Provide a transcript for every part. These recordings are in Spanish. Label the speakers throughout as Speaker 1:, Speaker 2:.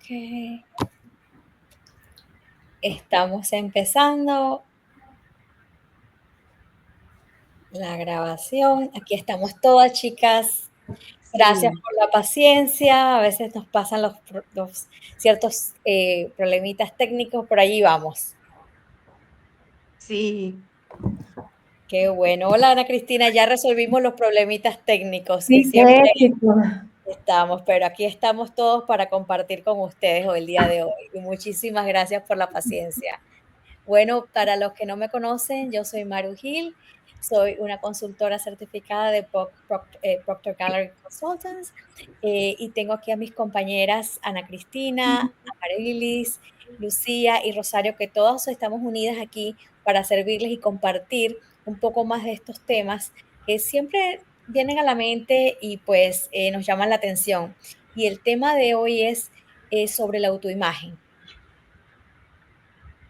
Speaker 1: Ok. Estamos empezando la grabación. Aquí estamos todas, chicas. Gracias
Speaker 2: Sí,
Speaker 1: por la paciencia. A veces nos pasan los ciertos problemitas técnicos, por allí vamos.
Speaker 2: sí,
Speaker 1: Qué bueno. Hola, Ana Cristina. Ya resolvimos los problemitas técnicos que
Speaker 2: sí,
Speaker 1: siempre
Speaker 2: qué éxito.
Speaker 1: estamos, pero aquí estamos todos para compartir con ustedes hoy, el día de hoy. Y muchísimas gracias por la paciencia. Bueno, para los que no me conocen, yo soy Maru Gil, soy una consultora certificada de Procter Gallery Consultants y tengo aquí a mis compañeras Ana Cristina, Amarilis, Lucía y Rosario, que todas estamos unidas aquí para servirles y compartir un poco más de estos temas que siempre vienen a la mente y pues nos llaman la atención. Y el tema de hoy es sobre la autoimagen.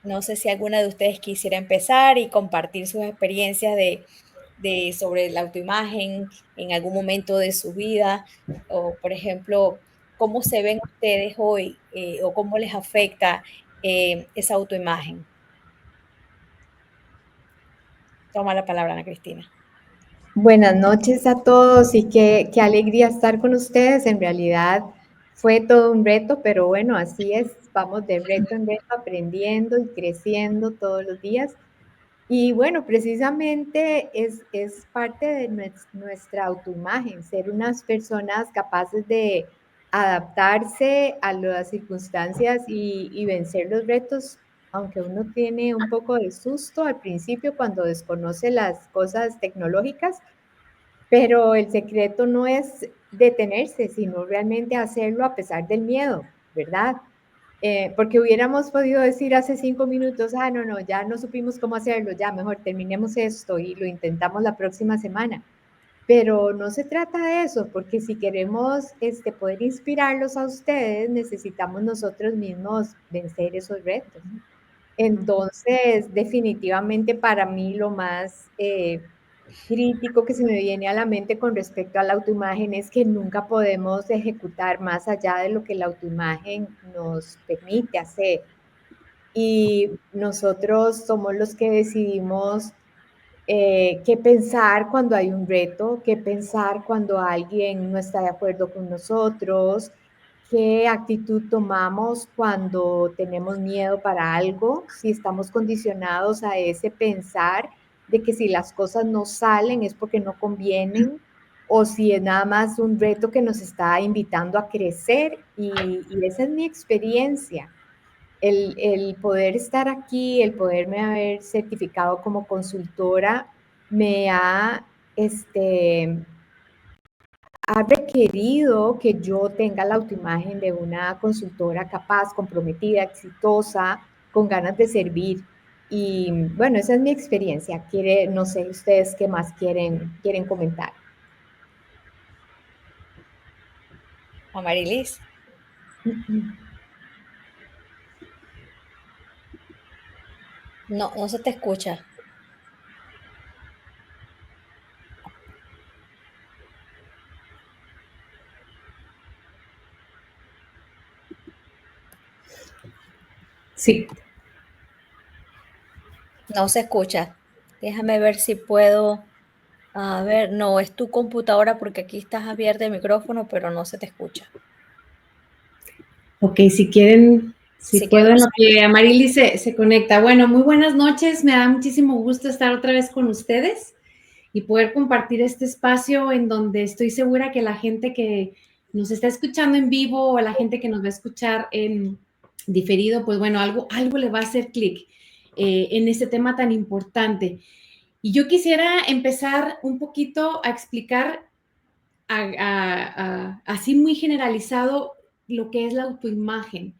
Speaker 1: No sé si alguna de ustedes quisiera empezar y compartir sus experiencias sobre la autoimagen en algún momento de su vida, o por ejemplo, cómo se ven ustedes hoy o cómo les afecta esa autoimagen. Toma la palabra, Ana Cristina.
Speaker 2: Buenas noches a todos y qué alegría estar con ustedes. En realidad fue todo un reto, pero bueno, así es. Vamos de reto en reto aprendiendo y creciendo todos los días. Y bueno, precisamente es parte de nuestra autoimagen, ser unas personas capaces de adaptarse a las circunstancias y vencer los retos, aunque uno tiene un poco de susto al principio cuando desconoce las cosas tecnológicas, pero el secreto no es detenerse, sino realmente hacerlo a pesar del miedo, ¿verdad? Porque hubiéramos podido decir hace 5 minutos, no, no, ya no supimos cómo hacerlo, ya mejor terminemos esto y lo intentamos la próxima semana. Pero no se trata de eso, porque si queremos poder inspirarlos a ustedes, necesitamos nosotros mismos vencer esos retos. Entonces, definitivamente para mí lo más crítico que se me viene a la mente con respecto a la autoimagen es que nunca podemos ejecutar más allá de lo que la autoimagen nos permite hacer. Y nosotros somos los que decidimos qué pensar cuando hay un reto, qué pensar cuando alguien no está de acuerdo con nosotros, qué actitud tomamos cuando tenemos miedo para algo, si estamos condicionados a ese pensar de que si las cosas no salen es porque no convienen, o si es nada más un reto que nos está invitando a crecer, y esa es mi experiencia. El poder estar aquí, el poderme haber certificado como consultora, me ha requerido que yo tenga la autoimagen de una consultora capaz, comprometida, exitosa, con ganas de servir. Y bueno, esa es mi experiencia. No sé ustedes qué más quieren comentar.
Speaker 1: Amarilis, no, no se te escucha.
Speaker 2: Sí.
Speaker 1: No se escucha. Déjame ver si puedo. A ver, no, es tu computadora porque aquí estás abierto el micrófono, pero no se te escucha.
Speaker 3: Ok, si quieren, si
Speaker 1: Si quieres
Speaker 3: puedo, en lo
Speaker 1: usar.
Speaker 3: que Amarili se conecta. Bueno, muy buenas noches. Me da muchísimo gusto estar otra vez con ustedes y poder compartir este espacio en donde estoy segura que la gente que nos está escuchando en vivo o la gente que nos va a escuchar en diferido, pues bueno, algo le va a hacer clic en este tema tan importante. Y yo quisiera empezar un poquito a explicar así muy generalizado lo que es la autoimagen.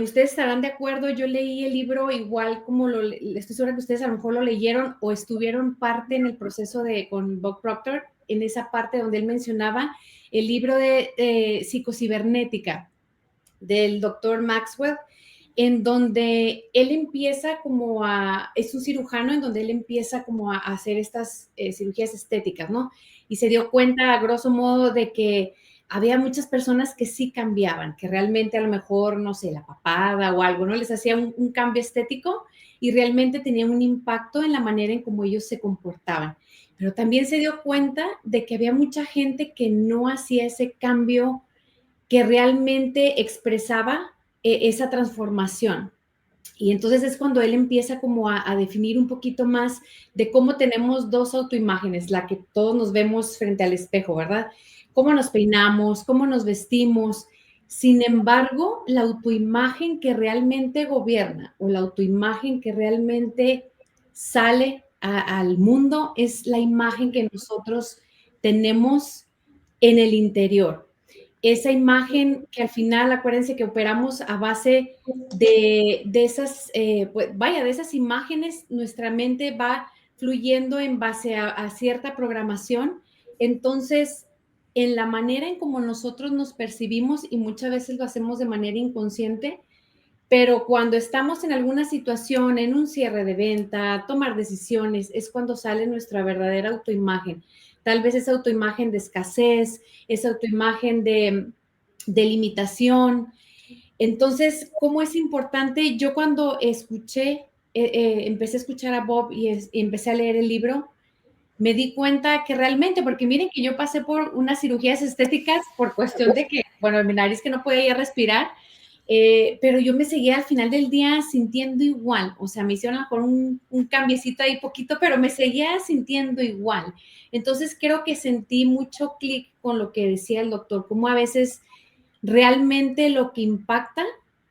Speaker 3: Ustedes estarán de acuerdo, yo leí el libro igual como estoy segura que ustedes a lo mejor lo leyeron o estuvieron parte en el proceso con Bob Proctor, en esa parte donde él mencionaba el libro de psicocibernética del doctor Maxwell, en donde él empieza es un cirujano en donde él empieza como a hacer estas cirugías estéticas, ¿no? Y se dio cuenta, a grosso modo, de que había muchas personas que sí cambiaban, que realmente a lo mejor, no sé, la papada o algo, ¿no? Les hacía un cambio estético y realmente tenía un impacto en la manera en cómo ellos se comportaban. Pero también se dio cuenta de que había mucha gente que no hacía ese cambio que realmente expresaba esa transformación. Y entonces es cuando él empieza como a definir un poquito más de cómo tenemos dos autoimágenes, la que todos nos vemos frente al espejo, ¿verdad? Cómo nos peinamos, cómo nos vestimos. Sin embargo, la autoimagen que realmente gobierna o la autoimagen que realmente sale al mundo es la imagen que nosotros tenemos en el interior. Esa imagen que al final, acuérdense que operamos a base de esas, pues, vaya, de esas imágenes, nuestra mente va fluyendo en base a cierta programación. Entonces, en la manera en como nosotros nos percibimos, y muchas veces lo hacemos de manera inconsciente, pero cuando estamos en alguna situación, en un cierre de venta, tomar decisiones, es cuando sale nuestra verdadera autoimagen. Tal vez esa autoimagen de escasez, esa autoimagen de limitación. Entonces, ¿cómo es importante? Yo cuando empecé a escuchar a Bob y empecé a leer el libro, me di cuenta que realmente, porque miren que yo pasé por unas cirugías estéticas por cuestión de que, bueno, mi nariz que no podía ya respirar, pero yo me seguía al final del día sintiendo igual, o sea, me hicieron a lo mejor un cambiecito ahí poquito, pero me seguía sintiendo igual. Entonces creo que sentí mucho clic con lo que decía el doctor, como a veces realmente lo que impacta,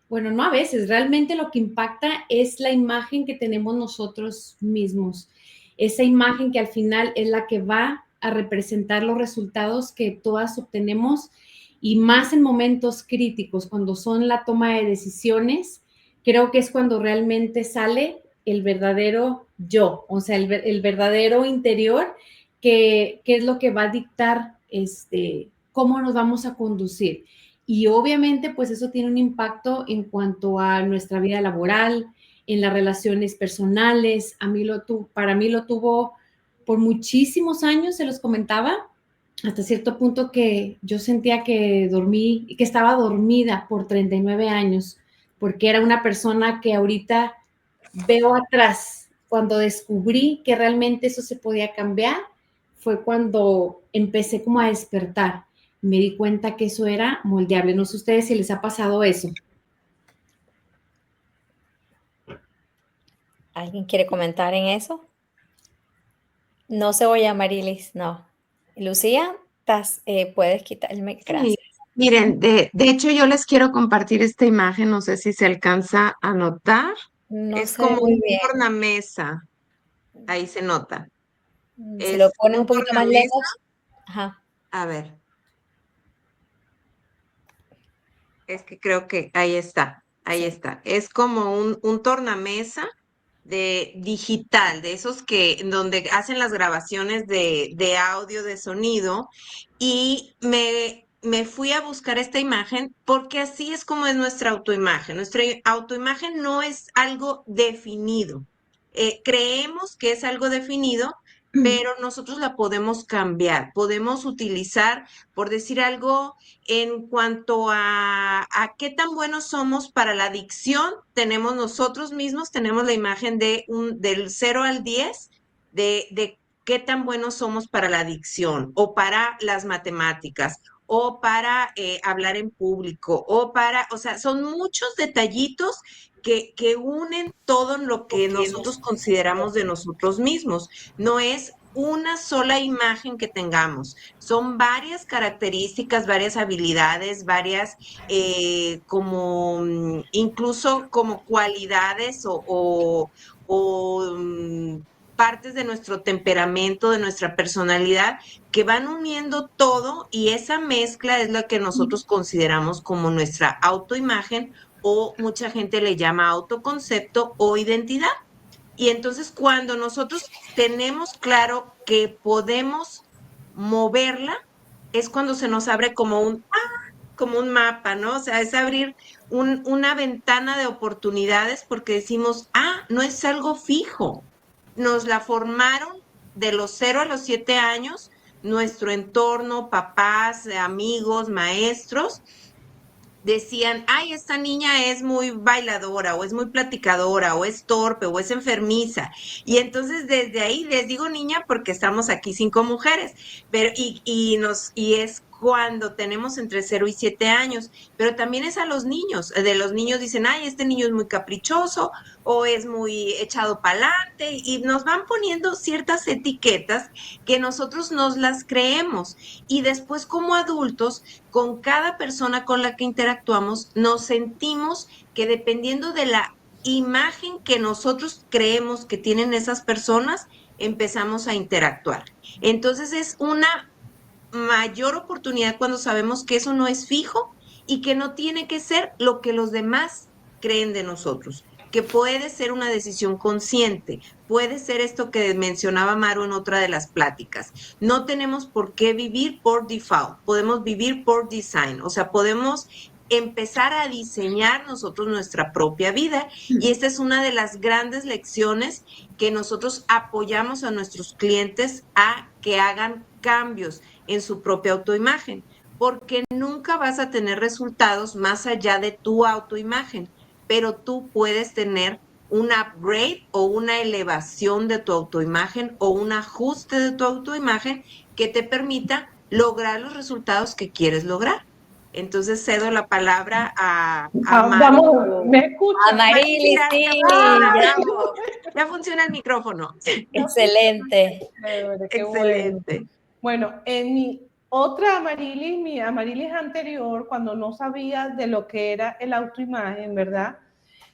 Speaker 3: bueno, no a veces, realmente lo que impacta es la imagen que tenemos nosotros mismos, esa imagen que al final es la que va a representar los resultados que todas obtenemos y más en momentos críticos, cuando son la toma de decisiones, creo que es cuando realmente sale el verdadero yo, o sea, el verdadero interior, que es lo que va a dictar cómo nos vamos a conducir. Y obviamente, pues eso tiene un impacto en cuanto a nuestra vida laboral, en las relaciones personales. Para mí lo tuvo por muchísimos años, se los comentaba, hasta cierto punto que yo sentía que que estaba dormida por 39 años, porque era una persona que ahorita veo atrás. Cuando descubrí que realmente eso se podía cambiar, fue cuando empecé como a despertar. Me di cuenta que eso era moldeable. No sé ustedes si les ha pasado eso.
Speaker 1: ¿Alguien quiere comentar en eso? No se oye, Marilis, no. Lucía, puedes quitarme,
Speaker 4: Sí,
Speaker 1: gracias.
Speaker 4: miren, de hecho yo les quiero compartir esta imagen, no sé si se alcanza a notar.
Speaker 1: No
Speaker 4: Es
Speaker 1: se ve
Speaker 4: como
Speaker 1: muy
Speaker 4: un
Speaker 1: bien.
Speaker 4: tornamesa, ahí se nota.
Speaker 1: Si lo
Speaker 4: Es
Speaker 1: pones
Speaker 4: un
Speaker 1: un poquito más
Speaker 4: tornamesa,
Speaker 1: lejos. Ajá.
Speaker 4: a ver, es que creo que ahí
Speaker 1: Sí.
Speaker 4: está. Es como un tornamesa de digital, de esos que donde hacen las grabaciones de audio, de sonido, y me fui a buscar esta imagen porque así es como es nuestra autoimagen. Nuestra autoimagen no es algo definido. Creemos que es algo definido, pero nosotros la podemos cambiar, podemos utilizar, por decir algo, en cuanto a qué tan buenos somos para la dicción, tenemos nosotros mismos, tenemos la imagen del 0 al 10 de qué tan buenos somos para la dicción o para las matemáticas o para hablar en público o sea, son muchos detallitos que unen todo lo que nosotros consideramos de nosotros mismos. No es una sola imagen que tengamos. Son varias características, varias habilidades, varias incluso como cualidades o partes de nuestro temperamento, de nuestra personalidad, que van uniendo todo y esa mezcla es la que nosotros consideramos como nuestra autoimagen o mucha gente le llama autoconcepto o identidad. Y entonces cuando nosotros tenemos claro que podemos moverla, es cuando se nos abre como un mapa, ¿no? O sea, es abrir una ventana de oportunidades porque decimos, no es algo fijo. Nos la formaron de los 0 a los 7 años nuestro entorno, papás, amigos, maestros, decían, ay, esta niña es muy bailadora o es muy platicadora o es torpe o es enfermiza. Y entonces desde ahí les digo niña porque estamos aquí 5 mujeres, pero y es cuando tenemos entre 0 y 7 años, pero también es a los niños, de los niños dicen, ay, este niño es muy caprichoso o es muy echado para adelante y nos van poniendo ciertas etiquetas que nosotros nos las creemos y después como adultos con cada persona con la que interactuamos, nos sentimos que dependiendo de la imagen que nosotros creemos que tienen esas personas, empezamos a interactuar. Entonces es una mayor oportunidad cuando sabemos que eso no es fijo y que no tiene que ser lo que los demás creen de nosotros, que puede ser una decisión consciente, puede ser esto que mencionaba Maru en otra de las pláticas. No tenemos por qué vivir por default, podemos vivir por design, o sea, podemos empezar a diseñar nosotros nuestra propia vida y esta es una de las grandes lecciones que nosotros apoyamos a nuestros clientes a que hagan cambios en su propia autoimagen, porque nunca vas a tener resultados más allá de tu autoimagen, pero tú puedes tener un upgrade o una elevación de tu autoimagen o un ajuste de tu autoimagen que te permita lograr los resultados que quieres lograr. Entonces cedo la palabra a Maru.
Speaker 3: Vamos, ¿me
Speaker 1: A
Speaker 3: escuchan?
Speaker 1: Marilis,
Speaker 4: Ya,
Speaker 1: sí,
Speaker 4: ya funciona,
Speaker 1: ya.
Speaker 4: bravo. Ya funciona el micrófono.
Speaker 1: Excelente.
Speaker 3: Chévere, qué bueno.
Speaker 4: Excelente.
Speaker 3: Bueno, en mi otra Amarilis, mi Amarilis anterior, cuando no sabía de lo que era el autoimagen, ¿verdad?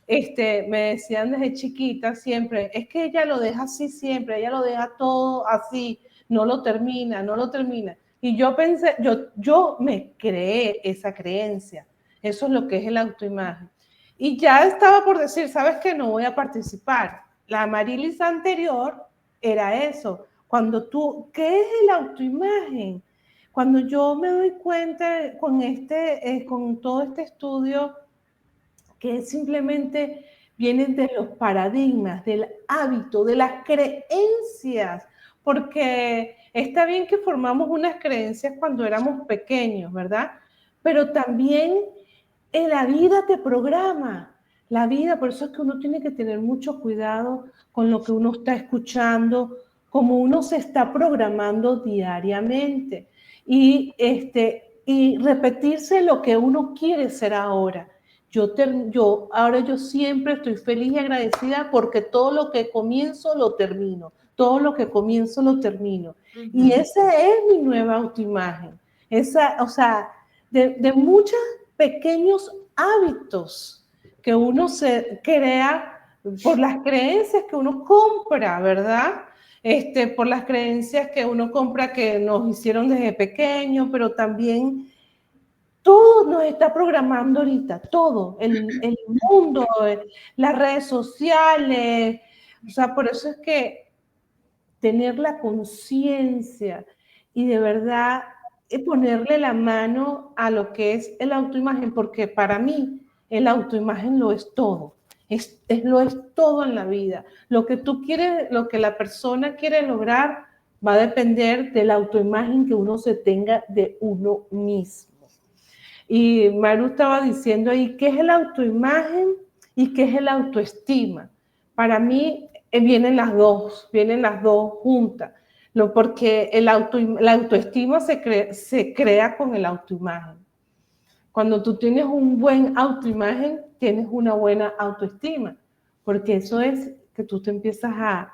Speaker 3: Me decían desde chiquita siempre, es que ella lo deja así siempre, ella lo deja todo así, no lo termina, no lo termina. Y yo pensé, yo me creé esa creencia, eso es lo que es el autoimagen. Y ya estaba por decir, ¿sabes qué? No voy a participar. La Amarilis anterior era eso. Cuando tú, ¿qué es el autoimagen? Cuando yo me doy cuenta con todo este estudio que simplemente vienen de los paradigmas, del hábito, de las creencias, porque está bien que formamos unas creencias cuando éramos pequeños, ¿verdad? Pero también en la vida te programa, la vida, por eso es que uno tiene que tener mucho cuidado con lo que uno está escuchando, como uno se está programando diariamente y repetirse lo que uno quiere ser ahora. Ahora yo siempre estoy feliz y agradecida porque todo lo que comienzo lo termino, todo lo que comienzo lo termino. Y esa es mi nueva autoimagen. O sea, de muchos pequeños hábitos que uno se crea por las creencias que uno compra, ¿verdad? Por las creencias que uno compra que nos hicieron desde pequeños, pero también todo nos está programando ahorita, todo, el mundo, las redes sociales, o sea, por eso es que tener la conciencia y de verdad ponerle la mano a lo que es el autoimagen, porque para mí el autoimagen lo es todo, lo es todo en la vida. Lo que tú quieres, lo que la persona quiere lograr va a depender de la autoimagen que uno se tenga de uno mismo. Y Maru estaba diciendo ahí, ¿qué es el autoimagen y qué es el autoestima? Para mí vienen las dos juntas, porque la autoestima se crea con el autoimagen. Cuando tú tienes un buen autoimagen, tienes una buena autoestima, porque eso es que tú te empiezas a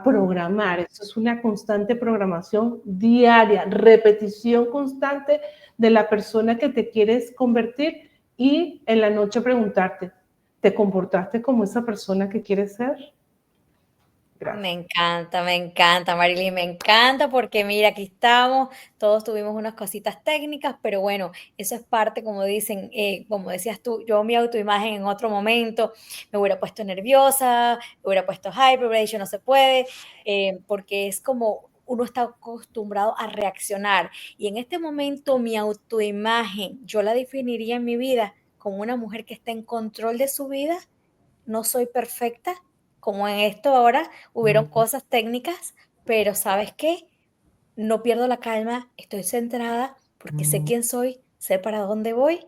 Speaker 3: programar, eso es una constante programación diaria, repetición constante de la persona que te quieres convertir y en la noche preguntarte, ¿te comportaste como esa persona que quieres ser? Gracias.
Speaker 1: Me encanta, Marilyn, me encanta porque mira, aquí estamos, todos tuvimos unas cositas técnicas, pero bueno, eso es parte, como dicen, como decías tú, yo mi autoimagen en otro momento me hubiera puesto nerviosa, me hubiera puesto hyperbration, no se puede, porque es como uno está acostumbrado a reaccionar y en este momento mi autoimagen, yo la definiría en mi vida como una mujer que está en control de su vida, no soy perfecta, como en esto ahora hubieron cosas técnicas, pero ¿sabes qué? no pierdo la calma, estoy centrada porque sé quién soy, sé para dónde voy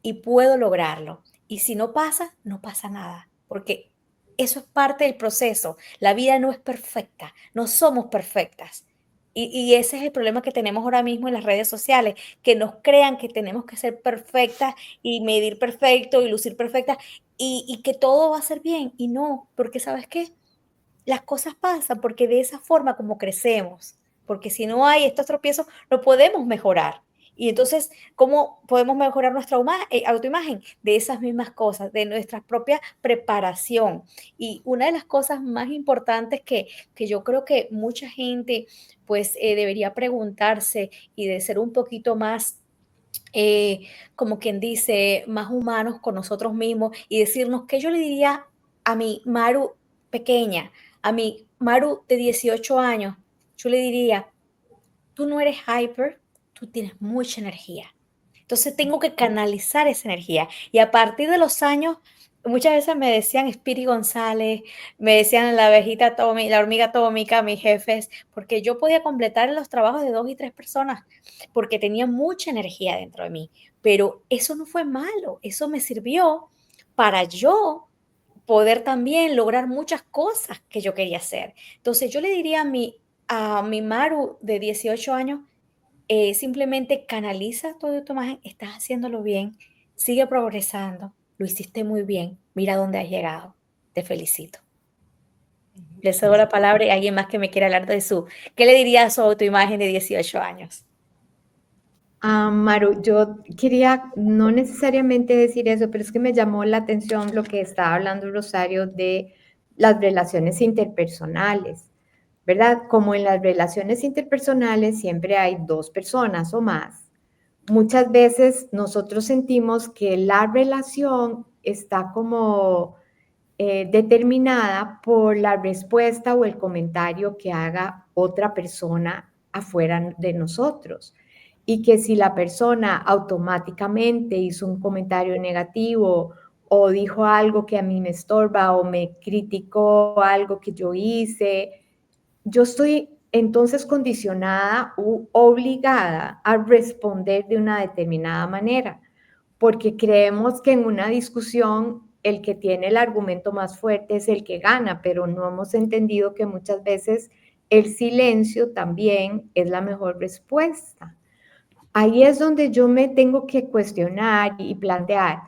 Speaker 1: y puedo lograrlo. Y si no pasa, no pasa nada, porque eso es parte del proceso. La vida no es perfecta, no somos perfectas. Y ese es el problema que tenemos ahora mismo en las redes sociales, que nos crean que tenemos que ser perfectas y medir perfecto y lucir perfectas y que todo va a ser bien. Y no, porque ¿sabes qué? Las cosas pasan porque de esa forma como crecemos, porque si no hay estos tropiezos, no podemos mejorar. Y entonces, ¿cómo podemos mejorar nuestra autoimagen? De esas mismas cosas, de nuestra propia preparación. Y una de las cosas más importantes que yo creo que mucha gente pues debería preguntarse y de ser un poquito más como quien dice, más humanos con nosotros mismos y decirnos qué yo le diría a mi Maru pequeña, a mi Maru de 18 años. Yo le diría, tú no eres hyper, tú tienes mucha energía. Entonces tengo que canalizar esa energía. Y a partir de los años, muchas veces me decían Spiri González, me decían la abejita atómica, la hormiga atómica, mis jefes, porque yo podía completar los trabajos de 2 y 3 personas, porque tenía mucha energía dentro de mí. Pero eso no fue malo, eso me sirvió para yo poder también lograr muchas cosas que yo quería hacer. Entonces yo le diría a mi Maru de 18 años, simplemente canaliza todo tu imagen, estás haciéndolo bien, sigue progresando, lo hiciste muy bien, mira dónde has llegado, te felicito. Le cedo la palabra y alguien más que me quiera hablar de ¿qué le diría a su autoimagen de 18 años?
Speaker 2: Maru, yo quería no necesariamente decir eso, pero es que me llamó la atención lo que estaba hablando Rosario de las relaciones interpersonales, ¿verdad? Como en las relaciones interpersonales siempre hay 2 personas o más. Muchas veces nosotros sentimos que la relación está como determinada por la respuesta o el comentario que haga otra persona afuera de nosotros. Y que si la persona automáticamente hizo un comentario negativo o dijo algo que a mí me estorba o me criticó algo que yo hice, yo estoy entonces condicionada u obligada a responder de una determinada manera, porque creemos que en una discusión el que tiene el argumento más fuerte es el que gana, pero no hemos entendido que muchas veces el silencio también es la mejor respuesta. Ahí es donde yo me tengo que cuestionar y plantear,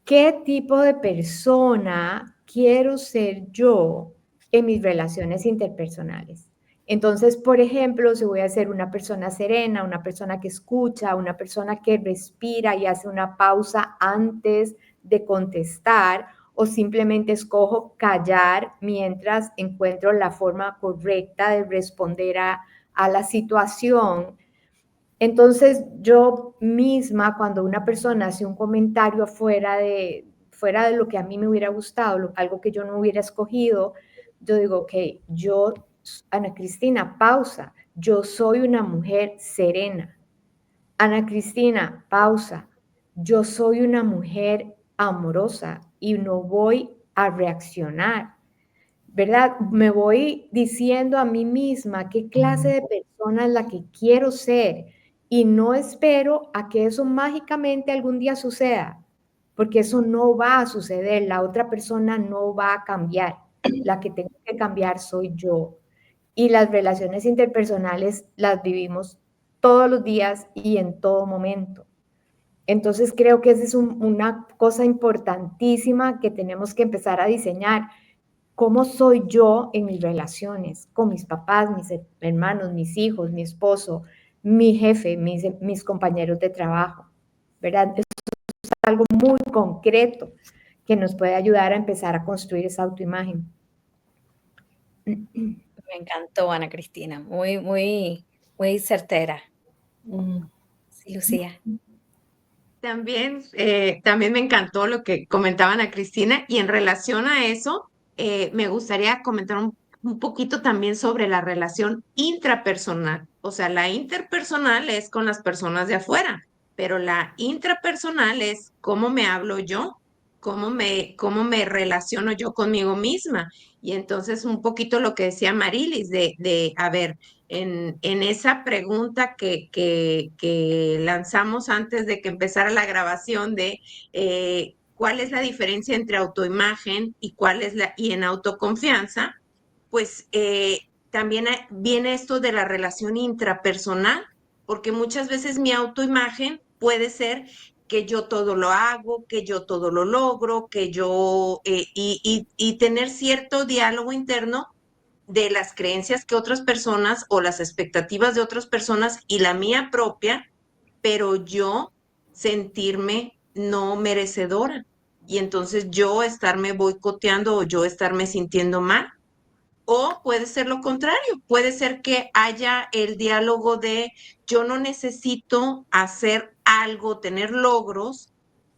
Speaker 2: ¿qué tipo de persona quiero ser yo en mis relaciones interpersonales? Entonces, por ejemplo, si voy a ser una persona serena, una persona que escucha, una persona que respira y hace una pausa antes de contestar, o simplemente escojo callar mientras encuentro la forma correcta de responder a la situación. Entonces, yo misma, cuando una persona hace un comentario fuera de lo que a mí me hubiera gustado, algo que yo no hubiera escogido, yo digo, ok, Ana Cristina, pausa, yo soy una mujer serena. Ana Cristina, pausa, yo soy una mujer amorosa y no voy a reaccionar. ¿Verdad? Me voy diciendo a mí misma qué clase de persona es la que quiero ser y no espero a que eso mágicamente algún día suceda, porque eso no va a suceder, la otra persona no va a cambiar, la que tengo que cambiar soy yo. Y las relaciones interpersonales las vivimos todos los días y en todo momento. Entonces creo que esa es una cosa importantísima que tenemos que empezar a diseñar. ¿Cómo soy yo en mis relaciones con mis papás, mis hermanos, mis hijos, mi esposo, mi jefe, mis compañeros de trabajo? ¿Verdad? Eso es algo muy concreto que nos puede ayudar a empezar a construir esa autoimagen.
Speaker 1: Me encantó, Ana Cristina, muy, muy, muy certera. Sí, Lucía.
Speaker 4: También me encantó lo que comentaban a Cristina y en relación a eso, me gustaría comentar un poquito también sobre la relación intrapersonal. O sea, la interpersonal es con las personas de afuera, pero la intrapersonal es cómo me hablo yo cómo me relaciono yo conmigo misma. Y entonces un poquito lo que decía Marilis, a ver, en esa pregunta que lanzamos antes de que empezara la grabación ¿cuál es la diferencia entre autoimagen y y en autoconfianza? Pues también viene esto de la relación intrapersonal, porque muchas veces mi autoimagen puede ser que yo todo lo hago, que yo todo lo logro, y tener cierto diálogo interno de las creencias que otras personas o las expectativas de otras personas y la mía propia, pero yo sentirme no merecedora y entonces yo estarme boicoteando o yo estarme sintiendo mal. O puede ser lo contrario, puede ser que haya el diálogo de yo no necesito hacer algo, tener logros,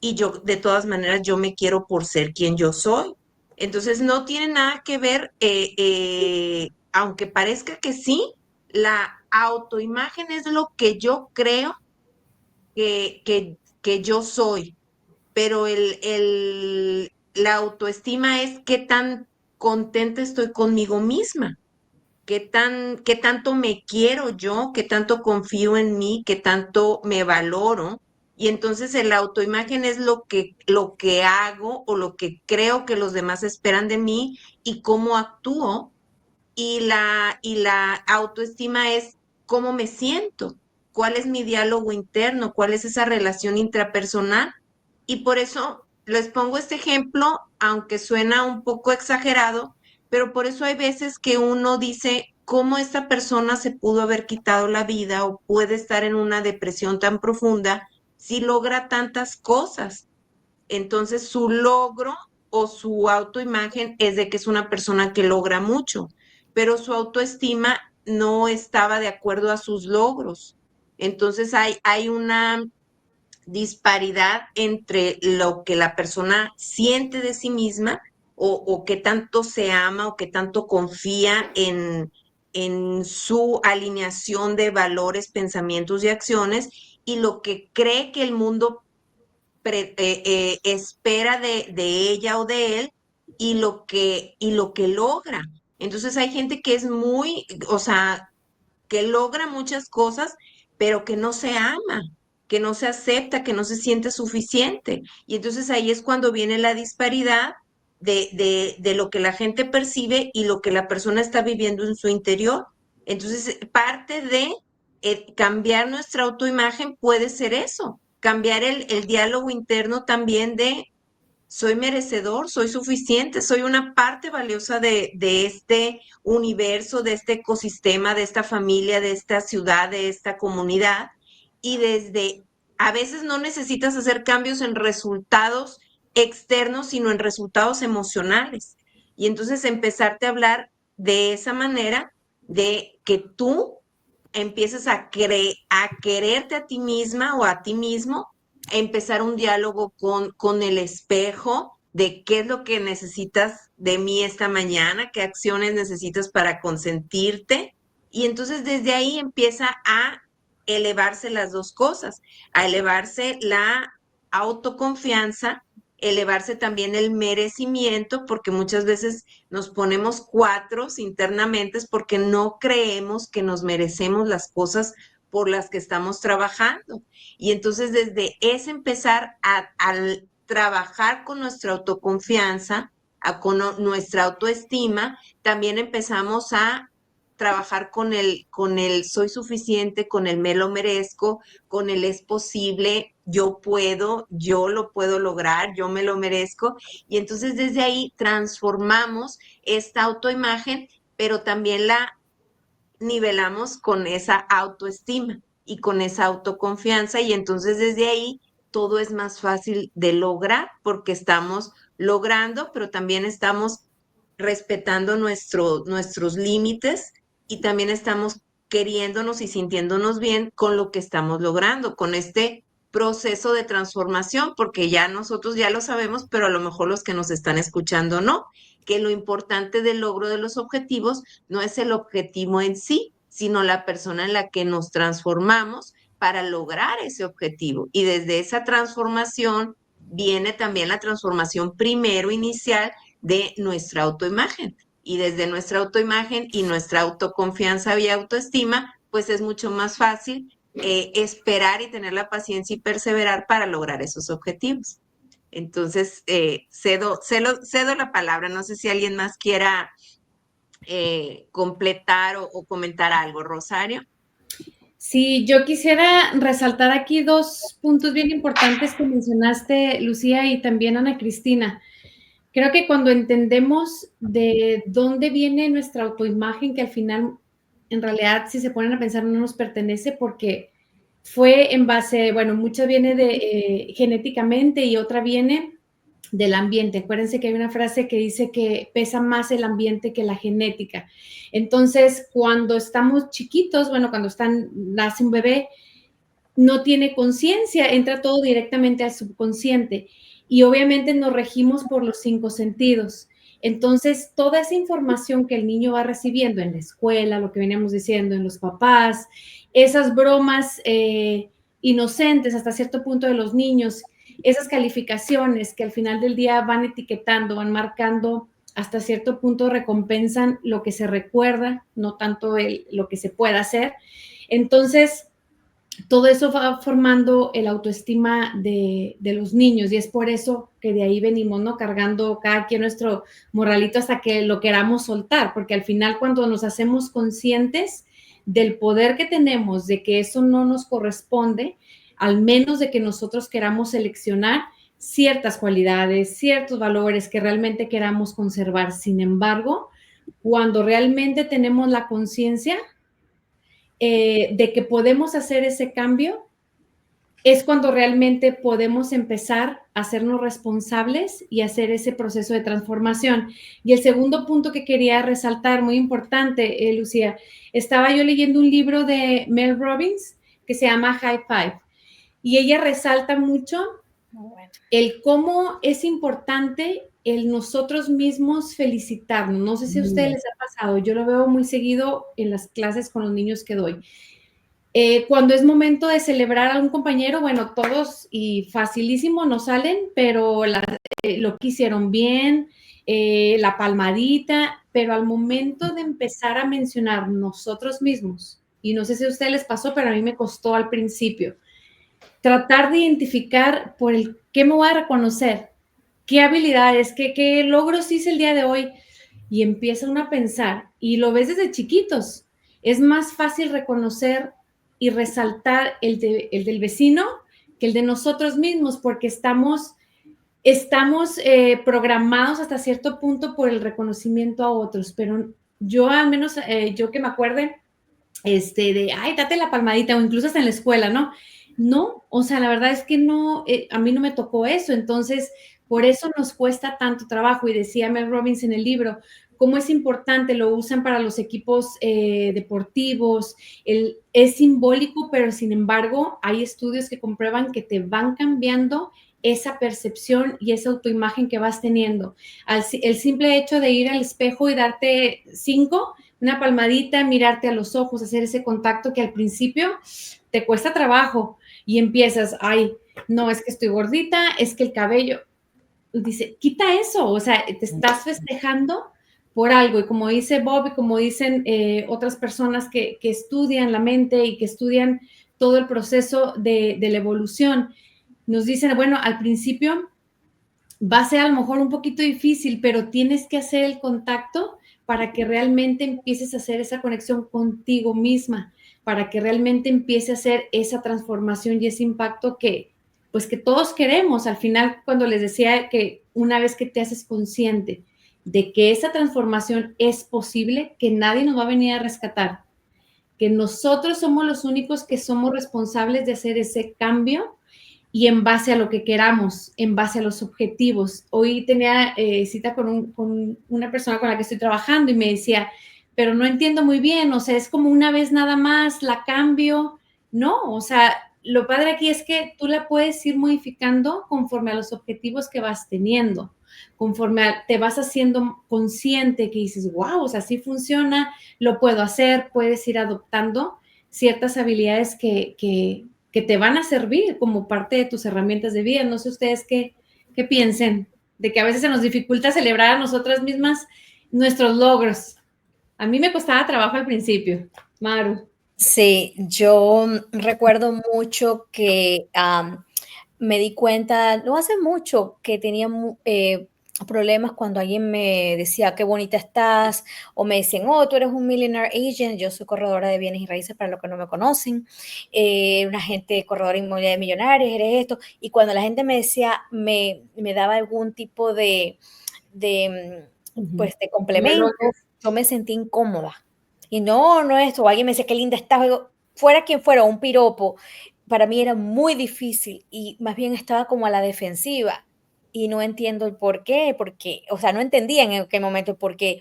Speaker 4: y yo de todas maneras yo me quiero por ser quien yo soy. Entonces no tiene nada que ver, aunque parezca que sí, la autoimagen es lo que yo creo que yo soy, pero la autoestima es qué tan contenta estoy conmigo misma, qué tanto me quiero yo, qué tanto confío en mí, qué tanto me valoro. Y entonces el autoimagen es lo que hago o lo que creo que los demás esperan de mí y cómo actúo, y la autoestima es cómo me siento, cuál es mi diálogo interno, cuál es esa relación intrapersonal. Y por eso les pongo este ejemplo, aunque suena un poco exagerado, pero por eso hay veces que uno dice, ¿cómo esta persona se pudo haber quitado la vida o puede estar en una depresión tan profunda si logra tantas cosas? Entonces su logro o su autoimagen es de que es una persona que logra mucho, pero su autoestima no estaba de acuerdo a sus logros. Entonces hay una disparidad entre lo que la persona siente de sí misma o qué tanto se ama o qué tanto confía en su alineación de valores, pensamientos y acciones, y lo que cree que el mundo espera de ella o de él, y lo que logra. Entonces hay gente que es muy, o sea, que logra muchas cosas, pero que no se ama, que no se acepta, que no se siente suficiente. Y entonces ahí es cuando viene la disparidad de lo que la gente percibe y lo que la persona está viviendo en su interior. Entonces, parte de cambiar nuestra autoimagen puede ser eso, cambiar el diálogo interno también de soy merecedor, soy suficiente, soy una parte valiosa de este universo, de este ecosistema, de esta familia, de esta ciudad, de esta comunidad. Y a veces no necesitas hacer cambios en resultados externos, sino en resultados emocionales. Y entonces empezarte a hablar de esa manera, de que tú empieces a quererte a ti misma o a ti mismo, empezar un diálogo con el espejo de qué es lo que necesitas de mí esta mañana, qué acciones necesitas para consentirte. Y entonces desde ahí empieza a elevarse las dos cosas, a elevarse la autoconfianza, elevarse también el merecimiento, porque muchas veces nos ponemos cuatros internamente porque no creemos que nos merecemos las cosas por las que estamos trabajando. Y entonces desde ese empezar al trabajar con nuestra autoconfianza, con nuestra autoestima, también empezamos a trabajar con el soy suficiente, con el me lo merezco, con el es posible, yo puedo, yo lo puedo lograr, yo me lo merezco. Y entonces desde ahí transformamos esta autoimagen, pero también la nivelamos con esa autoestima y con esa autoconfianza, y entonces desde ahí todo es más fácil de lograr porque estamos logrando, pero también estamos respetando nuestros límites, y también estamos queriéndonos y sintiéndonos bien con lo que estamos logrando, con este proceso de transformación, porque ya nosotros ya lo sabemos, pero a lo mejor los que nos están escuchando no, que lo importante del logro de los objetivos no es el objetivo en sí, sino la persona en la que nos transformamos para lograr ese objetivo. Y desde esa transformación viene también la transformación primero inicial de nuestra autoimagen. Y desde nuestra autoimagen y nuestra autoconfianza y autoestima, pues es mucho más fácil esperar y tener la paciencia y perseverar para lograr esos objetivos. Entonces, cedo la palabra. No sé si alguien más quiera completar o comentar algo. Rosario.
Speaker 3: Sí, yo quisiera resaltar aquí dos puntos bien importantes que mencionaste, Lucía, y también Ana Cristina. Creo que cuando entendemos de dónde viene nuestra autoimagen, que al final, en realidad, si se ponen a pensar, no nos pertenece porque fue en base, bueno, mucha viene de genéticamente y otra viene del ambiente. Acuérdense que hay una frase que dice que pesa más el ambiente que la genética. Entonces, cuando estamos chiquitos, bueno, cuando nace un bebé, no tiene conciencia, entra todo directamente al subconsciente y obviamente nos regimos por los 5 sentidos. Entonces, toda esa información que el niño va recibiendo en la escuela, lo que veníamos diciendo, en los papás, esas bromas inocentes hasta cierto punto de los niños, esas calificaciones que al final del día van etiquetando, van marcando, hasta cierto punto recompensan lo que se recuerda, no tanto lo que se pueda hacer. Entonces, todo eso va formando el autoestima de los niños y es por eso que de ahí venimos, ¿no? Cargando cada quien nuestro morralito hasta que lo queramos soltar, porque al final cuando nos hacemos conscientes del poder que tenemos, de que eso no nos corresponde, al menos de que nosotros queramos seleccionar ciertas cualidades, ciertos valores que realmente queramos conservar. Sin embargo, cuando realmente tenemos la conciencia, de que podemos hacer ese cambio, es cuando realmente podemos empezar a hacernos responsables y hacer ese proceso de transformación. Y el segundo punto que quería resaltar, muy importante, Lucía, estaba yo leyendo un libro de Mel Robbins que se llama High Five y ella resalta mucho el cómo es importante el nosotros mismos felicitarnos. No sé si a ustedes les ha pasado, yo lo veo muy seguido en las clases con los niños que doy. Cuando es momento de celebrar a un compañero, bueno, todos y facilísimo nos salen, pero lo que hicieron bien, la palmadita, pero al momento de empezar a mencionar nosotros mismos, y no sé si a ustedes les pasó, pero a mí me costó al principio, tratar de identificar por el qué me voy a reconocer, qué habilidades, qué logros hice el día de hoy, y empieza uno a pensar, y lo ves desde chiquitos, es más fácil reconocer y resaltar el del vecino que el de nosotros mismos, porque estamos programados hasta cierto punto por el reconocimiento a otros, pero yo al menos, yo que me acuerde, ay, date la palmadita, o incluso hasta en la escuela, ¿no? No, o sea, la verdad es que no, a mí no me tocó eso, entonces, por eso nos cuesta tanto trabajo, y decía Mel Robbins en el libro, cómo es importante, lo usan para los equipos deportivos, es simbólico, pero sin embargo, hay estudios que comprueban que te van cambiando esa percepción y esa autoimagen que vas teniendo. El simple hecho de ir al espejo y darte 5, una palmadita, mirarte a los ojos, hacer ese contacto que al principio te cuesta trabajo y empiezas, ay, no, es que estoy gordita, es que el cabello, dice, quita eso, o sea, te estás festejando por algo, y como dice Bob y como dicen otras personas que estudian la mente y que estudian todo el proceso de la evolución, nos dicen, bueno, al principio va a ser a lo mejor un poquito difícil, pero tienes que hacer el contacto para que realmente empieces a hacer esa conexión contigo misma, para que realmente empiece a hacer esa transformación y ese impacto que, pues que todos queremos. Al final, cuando les decía que una vez que te haces consciente de que esa transformación es posible, que nadie nos va a venir a rescatar, que nosotros somos los únicos que somos responsables de hacer ese cambio, y en base a lo que queramos, en base a los objetivos. Hoy tenía cita con una persona con la que estoy trabajando y me decía, pero no entiendo muy bien, o sea, es como una vez nada más, la cambio. No, o sea, lo padre aquí es que tú la puedes ir modificando conforme a los objetivos que vas teniendo, conforme te vas haciendo consciente que dices, wow, o sea, así funciona, lo puedo hacer, puedes ir adoptando ciertas habilidades que que te van a servir como parte de tus herramientas de vida. No sé ustedes qué piensen de que a veces se nos dificulta celebrar a nosotras mismas nuestros logros. A mí me costaba trabajo al principio, Maru.
Speaker 1: Sí, yo recuerdo mucho que me di cuenta, no hace mucho, que tenía problemas cuando alguien me decía qué bonita estás, o me decían, oh, tú eres un millionaire agent. Yo soy corredora de bienes y raíces para los que no me conocen, una gente corredora inmobiliaria de millonarios, eres esto. Y cuando la gente me decía, me daba algún tipo pues, de complemento, yo me sentí incómoda. Y no esto, o alguien me decía qué linda estás, digo, fuera quien fuera, un piropo, para mí era muy difícil y más bien estaba como a la defensiva y no entiendo el por qué, porque, o sea, no entendía en qué momento, porque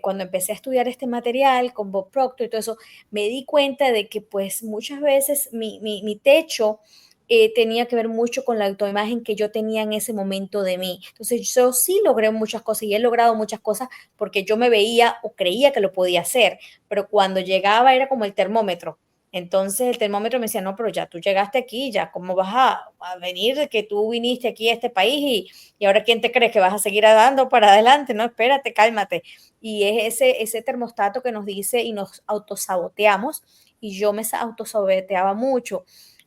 Speaker 1: cuando empecé a estudiar este material con Bob Proctor y todo eso, me di cuenta de que pues muchas veces mi techo tenía que ver mucho con la autoimagen que yo tenía en ese momento de mí. Entonces yo sí logré muchas cosas y he logrado muchas cosas porque yo me veía o creía que lo podía hacer, pero cuando llegaba era como el termómetro. Entonces el termómetro me decía, no, pero ya tú llegaste aquí, ya, ¿cómo vas a venir de que tú viniste aquí a este país y ahora quién te crees que vas a seguir dando para adelante? No, espérate, cálmate. Y es ese termostato que nos dice y nos autosaboteamos y yo me autosaboteaba mucho.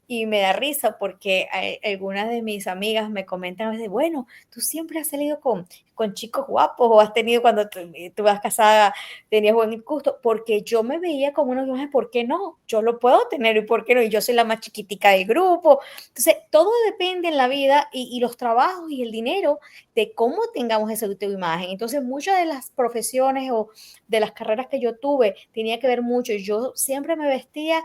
Speaker 1: Y me da risa porque algunas de mis amigas me comentan a veces, bueno, tú siempre has salido con chicos guapos o has tenido cuando tú vas casada, tenías buen gusto, porque yo me veía como una imagen, ¿por qué no? Yo lo puedo tener y ¿por qué no? Y yo soy la más chiquitica del grupo. Entonces, todo depende en la vida y los trabajos y el dinero de cómo tengamos esa autoimagen. Entonces, muchas de las profesiones o de las carreras que yo tuve tenía que ver mucho. Yo siempre me vestía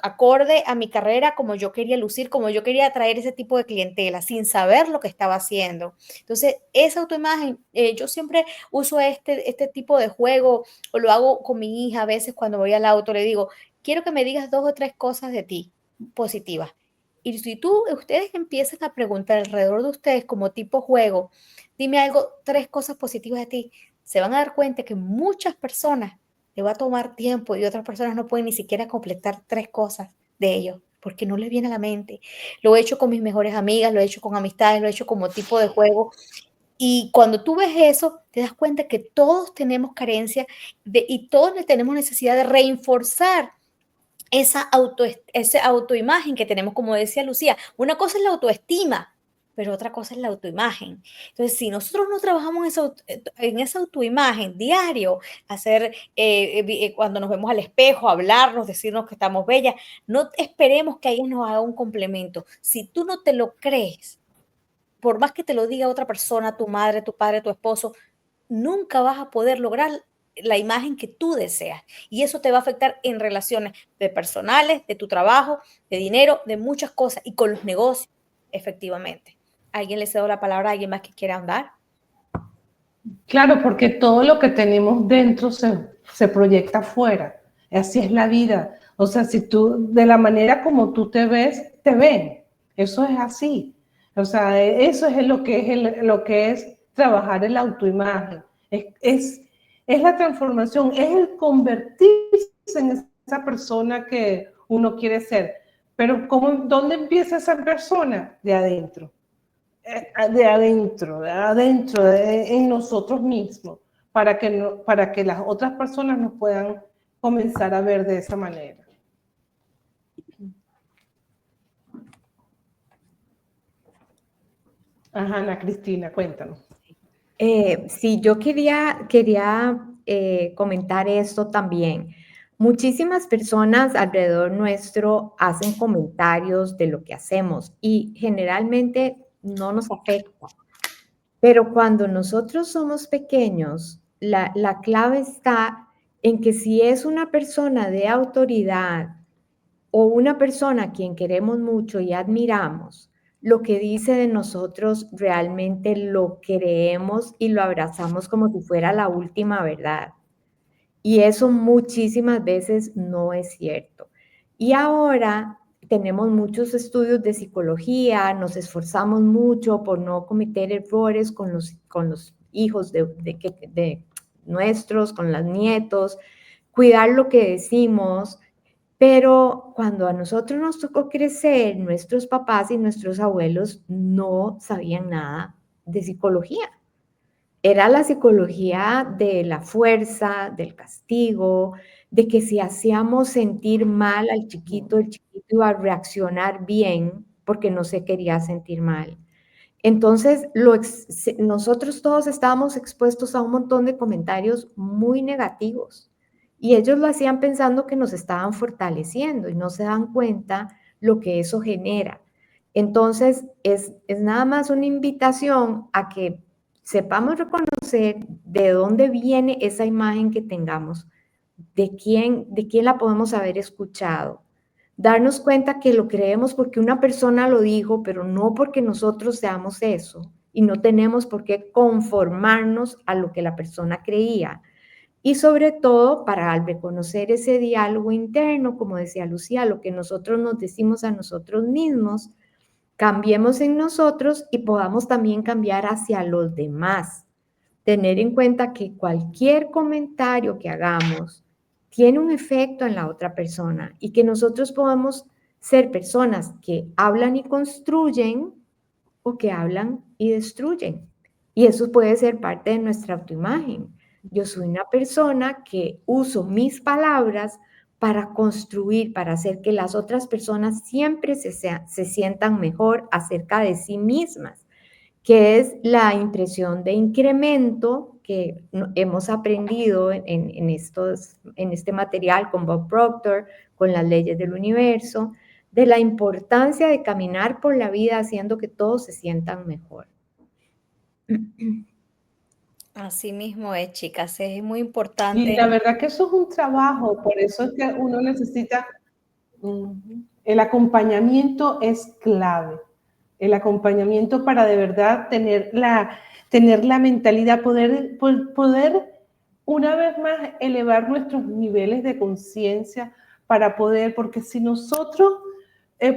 Speaker 1: acorde a mi carrera, como yo quería lucir, como yo quería atraer ese tipo de clientela, sin saber lo que estaba haciendo. Entonces, esa autoimagen, yo siempre uso este tipo de juego, o lo hago con mi hija a veces cuando voy al auto, le digo, quiero que me digas 2 o 3 cosas de ti positivas. Y si ustedes empiezan a preguntar alrededor de ustedes como tipo juego, dime algo, 3 cosas positivas de ti, se van a dar cuenta que muchas personas le va a tomar tiempo y otras personas no pueden ni siquiera completar 3 cosas de ellos porque no les viene a la mente. Lo he hecho con mis mejores amigas, lo he hecho con amistades, lo he hecho como tipo de juego. Y cuando tú ves eso, te das cuenta que todos tenemos carencia y todos tenemos necesidad de reforzar esa autoimagen que tenemos, como decía Lucía. Una cosa es la autoestima, pero otra cosa es la autoimagen. Entonces, si nosotros no trabajamos en esa autoimagen diario, hacer, cuando nos vemos al espejo, hablarnos, decirnos que estamos bellas, no esperemos que alguien nos haga un complemento. Si tú no te lo crees, por más que te lo diga otra persona, tu madre, tu padre, tu esposo, nunca vas a poder lograr la imagen que tú deseas. Y eso te va a afectar en relaciones de personales, de tu trabajo, de dinero, de muchas cosas y con los negocios, efectivamente. ¿Alguien le cedo la palabra a alguien más que quiera andar?
Speaker 5: Claro, porque todo lo que tenemos dentro se proyecta afuera. Así es la vida. O sea, si tú, de la manera como tú te ves, te ven. Eso es así. O sea, eso es lo que es trabajar en la autoimagen. Es la transformación, es el convertirse en esa persona que uno quiere ser. Pero ¿dónde empieza esa persona? De adentro. En nosotros mismos, para que las otras personas nos puedan comenzar a ver de esa manera. Ajá, Ana Cristina, cuéntanos.
Speaker 2: Sí, yo quería comentar esto también. Muchísimas personas alrededor nuestro hacen comentarios de lo que hacemos y generalmente no nos afecta. Pero cuando nosotros somos pequeños, la clave está en que si es una persona de autoridad o una persona a quien queremos mucho y admiramos, lo que dice de nosotros realmente lo creemos y lo abrazamos como si fuera la última verdad. Y eso muchísimas veces no es cierto. Y ahora tenemos muchos estudios de psicología, nos esforzamos mucho por no cometer errores con los hijos de nuestros, con los nietos, cuidar lo que decimos, Pero cuando a nosotros nos tocó crecer, nuestros papás y nuestros abuelos no sabían nada de psicología. Era la psicología de la fuerza, del castigo, de que si hacíamos sentir mal al chiquito, el chiquito iba a reaccionar bien porque no se quería sentir mal. Entonces, nosotros todos estábamos expuestos a un montón de comentarios muy negativos y ellos lo hacían pensando que nos estaban fortaleciendo y no se dan cuenta lo que eso genera. Entonces, es nada más una invitación a que sepamos reconocer de dónde viene esa imagen que tengamos, de quién la podemos haber escuchado. Darnos cuenta que lo creemos porque una persona lo dijo, pero no porque nosotros seamos eso. Y no tenemos por qué conformarnos a lo que la persona creía. Y sobre todo, para al reconocer ese diálogo interno, como decía Lucía, lo que nosotros nos decimos a nosotros mismos, cambiemos en nosotros y podamos también cambiar hacia los demás. Tener en cuenta que cualquier comentario que hagamos tiene un efecto en la otra persona y que nosotros podemos ser personas que hablan y construyen o que hablan y destruyen. Y eso puede ser parte de nuestra autoimagen. Yo soy una persona que uso mis palabras para construir, para hacer que las otras personas siempre se sientan mejor acerca de sí mismas, que es la impresión de incremento que hemos aprendido en este material con Bob Proctor, con las leyes del universo, de la importancia de caminar por la vida haciendo que todos se sientan mejor.
Speaker 1: Así mismo es, chicas, es muy
Speaker 5: Y
Speaker 1: importante.
Speaker 5: la verdad que eso es un trabajo, por eso es que uno necesita, el acompañamiento es clave. El acompañamiento para de verdad tener la mentalidad, poder una vez más elevar nuestros niveles de conciencia para poder, porque si nosotros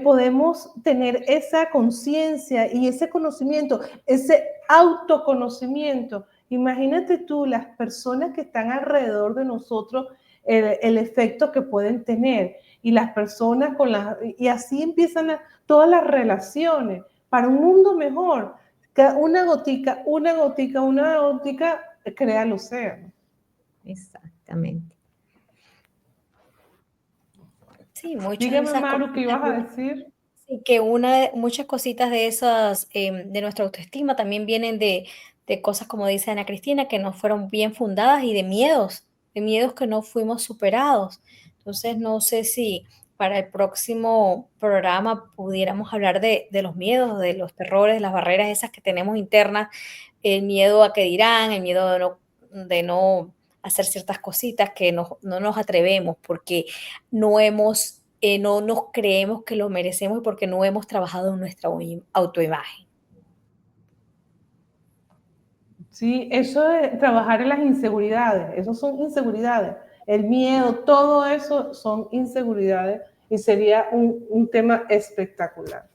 Speaker 5: podemos tener esa conciencia y ese conocimiento, ese autoconocimiento, imagínate tú las personas que están alrededor de nosotros, el efecto que pueden tener y las personas y así empiezan todas las relaciones para un mundo mejor. Una gotica crea el océano.
Speaker 2: Exactamente.
Speaker 1: Sí, muchas de
Speaker 5: Dígame,
Speaker 1: esas
Speaker 5: Maru, ¿qué ibas a
Speaker 1: cositas.
Speaker 5: decir?
Speaker 1: Sí, que muchas cositas de esas, de nuestra autoestima también vienen de cosas, como dice Ana Cristina, que no fueron bien fundadas y de miedos que no fuimos superados. Entonces, no sé si para el próximo programa pudiéramos hablar de los miedos, de los terrores, las barreras esas que tenemos internas, el miedo a qué dirán, el miedo de no hacer ciertas cositas que no nos atrevemos porque no nos creemos que lo merecemos y porque no hemos trabajado en nuestra autoimagen.
Speaker 5: Sí, eso es trabajar en las inseguridades, eso son inseguridades. El miedo, todo eso son inseguridades y sería un tema espectacular.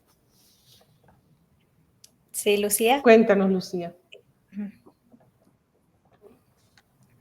Speaker 1: Sí, Lucía.
Speaker 5: Cuéntanos, Lucía.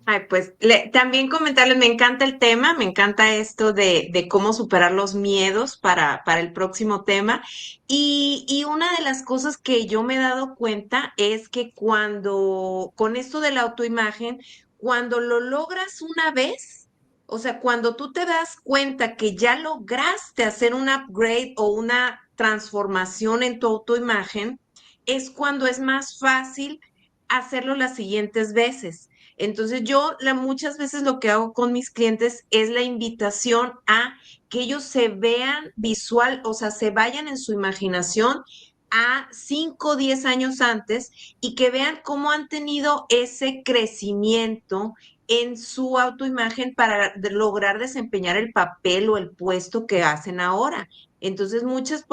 Speaker 4: Ay, pues también comentarles, me encanta el tema, me encanta esto de cómo superar los miedos para el próximo tema. Y una de las cosas que yo me he dado cuenta es que con esto de la autoimagen, cuando lo logras una vez, o sea, cuando tú te das cuenta que ya lograste hacer un upgrade o una transformación en tu autoimagen, es cuando es más fácil hacerlo las siguientes veces. Entonces yo muchas veces lo que hago con mis clientes es la invitación a que ellos se vean visual, o sea, se vayan en su imaginación a 5 o 10 años antes y que vean cómo han tenido ese crecimiento en su autoimagen para lograr desempeñar el papel o el puesto que hacen ahora. Entonces, muchas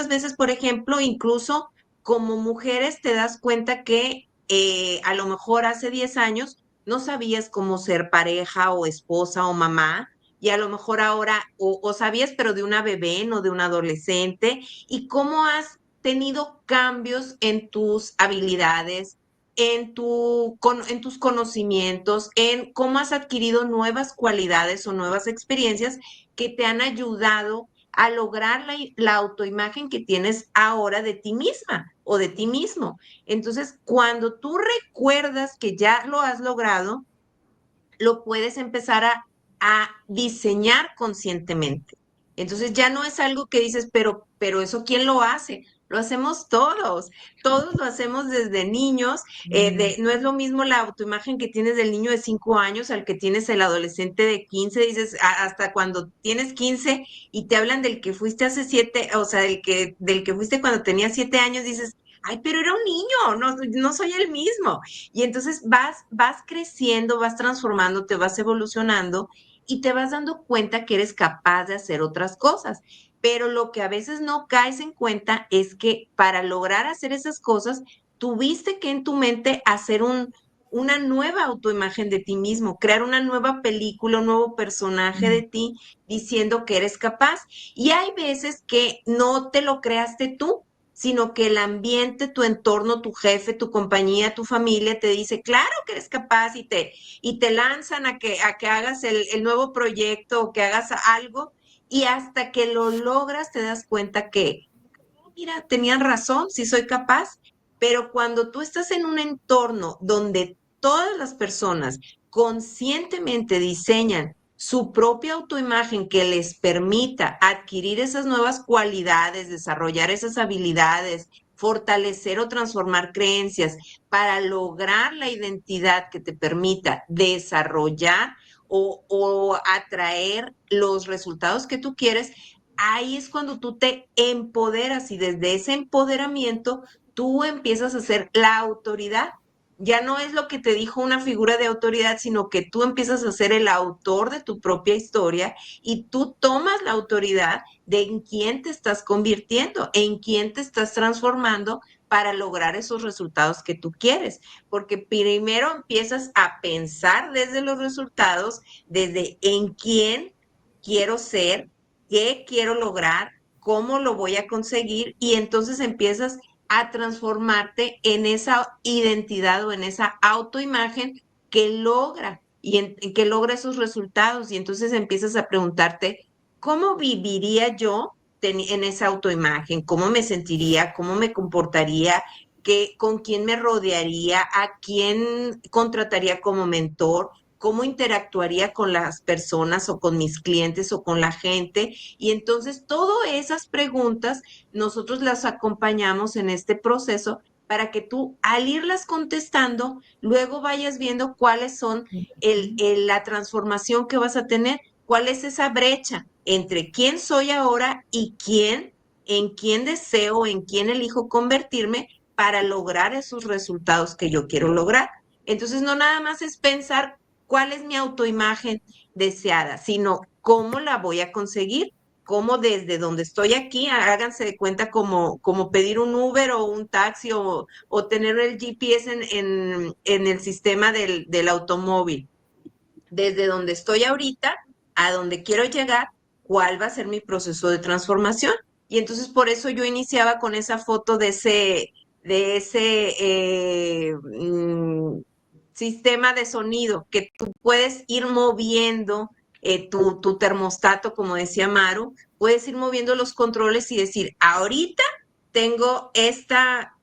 Speaker 4: veces, por ejemplo, incluso como mujeres te das cuenta que a lo mejor hace 10 años no sabías cómo ser pareja o esposa o mamá, y a lo mejor ahora o sabías, pero de una bebé, no de un adolescente, y cómo has tenido cambios en tus habilidades, en tus conocimientos, en cómo has adquirido nuevas cualidades o nuevas experiencias que te han ayudado a lograr la autoimagen que tienes ahora de ti misma o de ti mismo. Entonces, cuando tú recuerdas que ya lo has logrado, lo puedes empezar a diseñar conscientemente. Entonces ya no es algo que dices, pero eso ¿quién lo hace? Lo hacemos todos lo hacemos desde niños. No es lo mismo la autoimagen que tienes del niño de 5 años al que tienes el adolescente de 15. Dices, hasta cuando tienes 15 y te hablan del que fuiste hace 7, o sea, del que fuiste cuando tenías 7 años, dices, ay, pero era un niño, no soy el mismo. Y entonces vas creciendo, vas transformándote, vas evolucionando y te vas dando cuenta que eres capaz de hacer otras cosas. Pero lo que a veces no caes en cuenta es que para lograr hacer esas cosas, tuviste que en tu mente hacer una nueva autoimagen de ti mismo, crear una nueva película, un nuevo personaje de ti, diciendo que eres capaz. Y hay veces que no te lo creaste tú, sino que el ambiente, tu entorno, tu jefe, tu compañía, tu familia te dice, claro que eres capaz y te lanzan a que hagas el nuevo proyecto o que hagas algo y hasta que lo logras te das cuenta que, mira, tenían razón, sí soy capaz, pero cuando tú estás en un entorno donde todas las personas conscientemente diseñan su propia autoimagen que les permita adquirir esas nuevas cualidades, desarrollar esas habilidades, fortalecer o transformar creencias para lograr la identidad que te permita desarrollar o atraer los resultados que tú quieres, ahí es cuando tú te empoderas y desde ese empoderamiento tú empiezas a ser la autoridad. Ya no es lo que te dijo una figura de autoridad, sino que tú empiezas a ser el autor de tu propia historia y tú tomas la autoridad de en quién te estás convirtiendo, en quién te estás transformando para lograr esos resultados que tú quieres. Porque primero empiezas a pensar desde los resultados, desde en quién quiero ser, qué quiero lograr, cómo lo voy a conseguir y entonces empiezas a transformarte en esa identidad o en esa autoimagen que logra que logra esos resultados y entonces empiezas a preguntarte, ¿cómo viviría yo en esa autoimagen? ¿Cómo me sentiría? ¿Cómo me comportaría? ¿Con quién me rodearía? ¿A quién contrataría como mentor? ¿Cómo interactuaría con las personas o con mis clientes o con la gente? Y entonces todas esas preguntas nosotros las acompañamos en este proceso para que tú al irlas contestando, luego vayas viendo cuáles son la transformación que vas a tener, cuál es esa brecha entre quién soy ahora y en quién deseo, en quién elijo convertirme para lograr esos resultados que yo quiero lograr. Entonces, no nada más es pensar cuál es mi autoimagen deseada, sino cómo la voy a conseguir, cómo desde donde estoy aquí, háganse de cuenta como pedir un Uber o un taxi o tener el GPS en el sistema del automóvil. Desde donde estoy ahorita a donde quiero llegar, cuál va a ser mi proceso de transformación. Y entonces por eso yo iniciaba con esa foto de ese sistema de sonido que tú puedes ir moviendo tu termostato, como decía Maru, puedes ir moviendo los controles y decir, ahorita tengo esta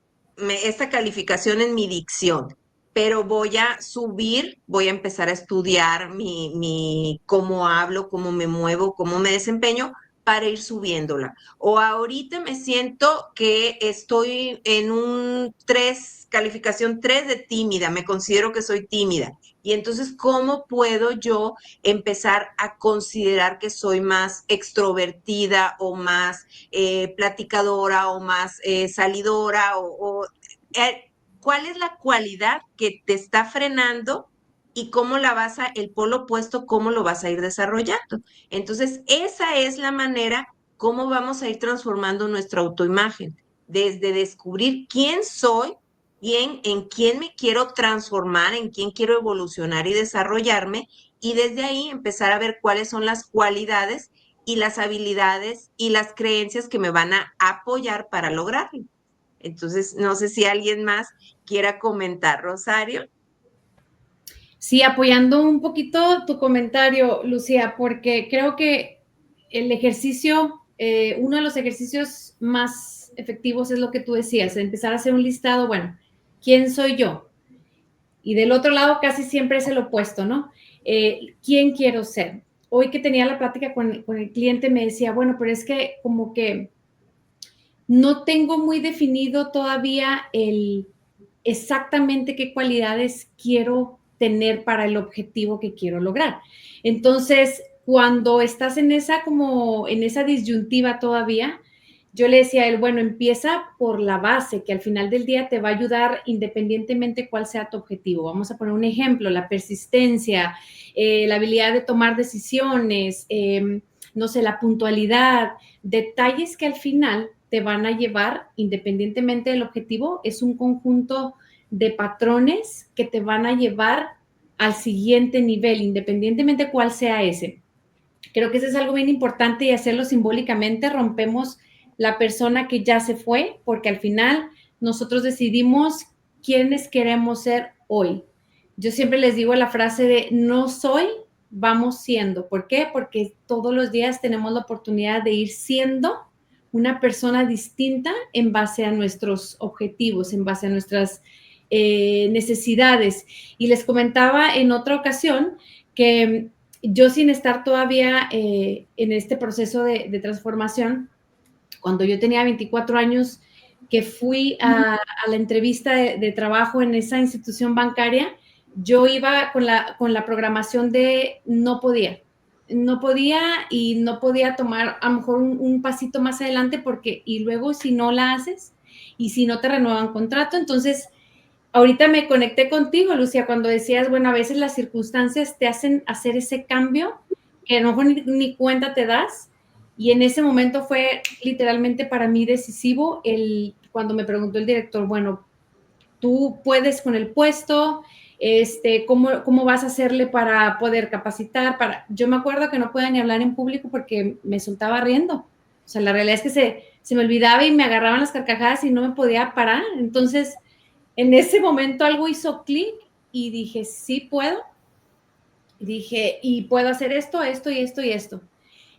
Speaker 4: calificación en mi dicción, pero voy a subir, voy a empezar a estudiar cómo hablo, cómo me muevo, cómo me desempeño para ir subiéndola. O ahorita me siento que estoy en calificación 3 de tímida, me considero que soy tímida. Y entonces, ¿cómo puedo yo empezar a considerar que soy más extrovertida o más platicadora o más salidora eh, cuál es la cualidad que te está frenando y cómo el polo opuesto, cómo lo vas a ir desarrollando? Entonces, esa es la manera cómo vamos a ir transformando nuestra autoimagen, desde descubrir quién soy, en quién me quiero transformar, en quién quiero evolucionar y desarrollarme, y desde ahí empezar a ver cuáles son las cualidades y las habilidades y las creencias que me van a apoyar para lograrlo. Entonces, no sé si alguien más quiera comentar, Rosario.
Speaker 3: Sí, apoyando un poquito tu comentario, Lucía, porque creo que el ejercicio, uno de los ejercicios más efectivos es lo que tú decías, empezar a hacer un listado, bueno, ¿quién soy yo? Y del otro lado casi siempre es el opuesto, ¿no? ¿Quién quiero ser? Hoy que tenía la plática con el cliente me decía, bueno, pero es que como que no tengo muy definido todavía el exactamente qué cualidades quiero tener para el objetivo que quiero lograr. Entonces, cuando estás en esa como en esa disyuntiva todavía, yo le decía a él, bueno, empieza por la base, que al final del día te va a ayudar independientemente cuál sea tu objetivo. Vamos a poner un ejemplo, la persistencia, la habilidad de tomar decisiones, no sé, la puntualidad, detalles que al final te van a llevar, independientemente del objetivo, es un conjunto de patrones que te van a llevar al siguiente nivel, independientemente cuál sea ese. Creo que eso es algo bien importante y hacerlo simbólicamente. Rompemos la persona que ya se fue, porque al final nosotros decidimos quiénes queremos ser hoy. Yo siempre les digo la frase de no soy, vamos siendo. ¿Por qué? Porque todos los días tenemos la oportunidad de ir siendo una persona distinta en base a nuestros objetivos, en base a nuestras necesidades. Y les comentaba en otra ocasión que yo sin estar todavía en este proceso de transformación, cuando yo tenía 24 años, que fui a la entrevista de trabajo en esa institución bancaria, yo iba con la programación de no podía y no podía tomar a lo mejor un pasito más adelante porque, y luego si no la haces y si no te renuevan contrato, entonces ahorita me conecté contigo, Lucia, cuando decías, bueno, a veces las circunstancias te hacen hacer ese cambio que a lo mejor ni cuenta te das. Y en ese momento fue literalmente para mí decisivo cuando me preguntó el director, bueno, tú puedes con el puesto, ¿cómo vas a hacerle para poder capacitar? Yo me acuerdo que no podía ni hablar en público porque me soltaba riendo. O sea, la realidad es que se me olvidaba y me agarraban las carcajadas y no me podía parar. Entonces, en ese momento algo hizo clic y dije, sí puedo. Dije, y puedo hacer esto, esto y esto y esto.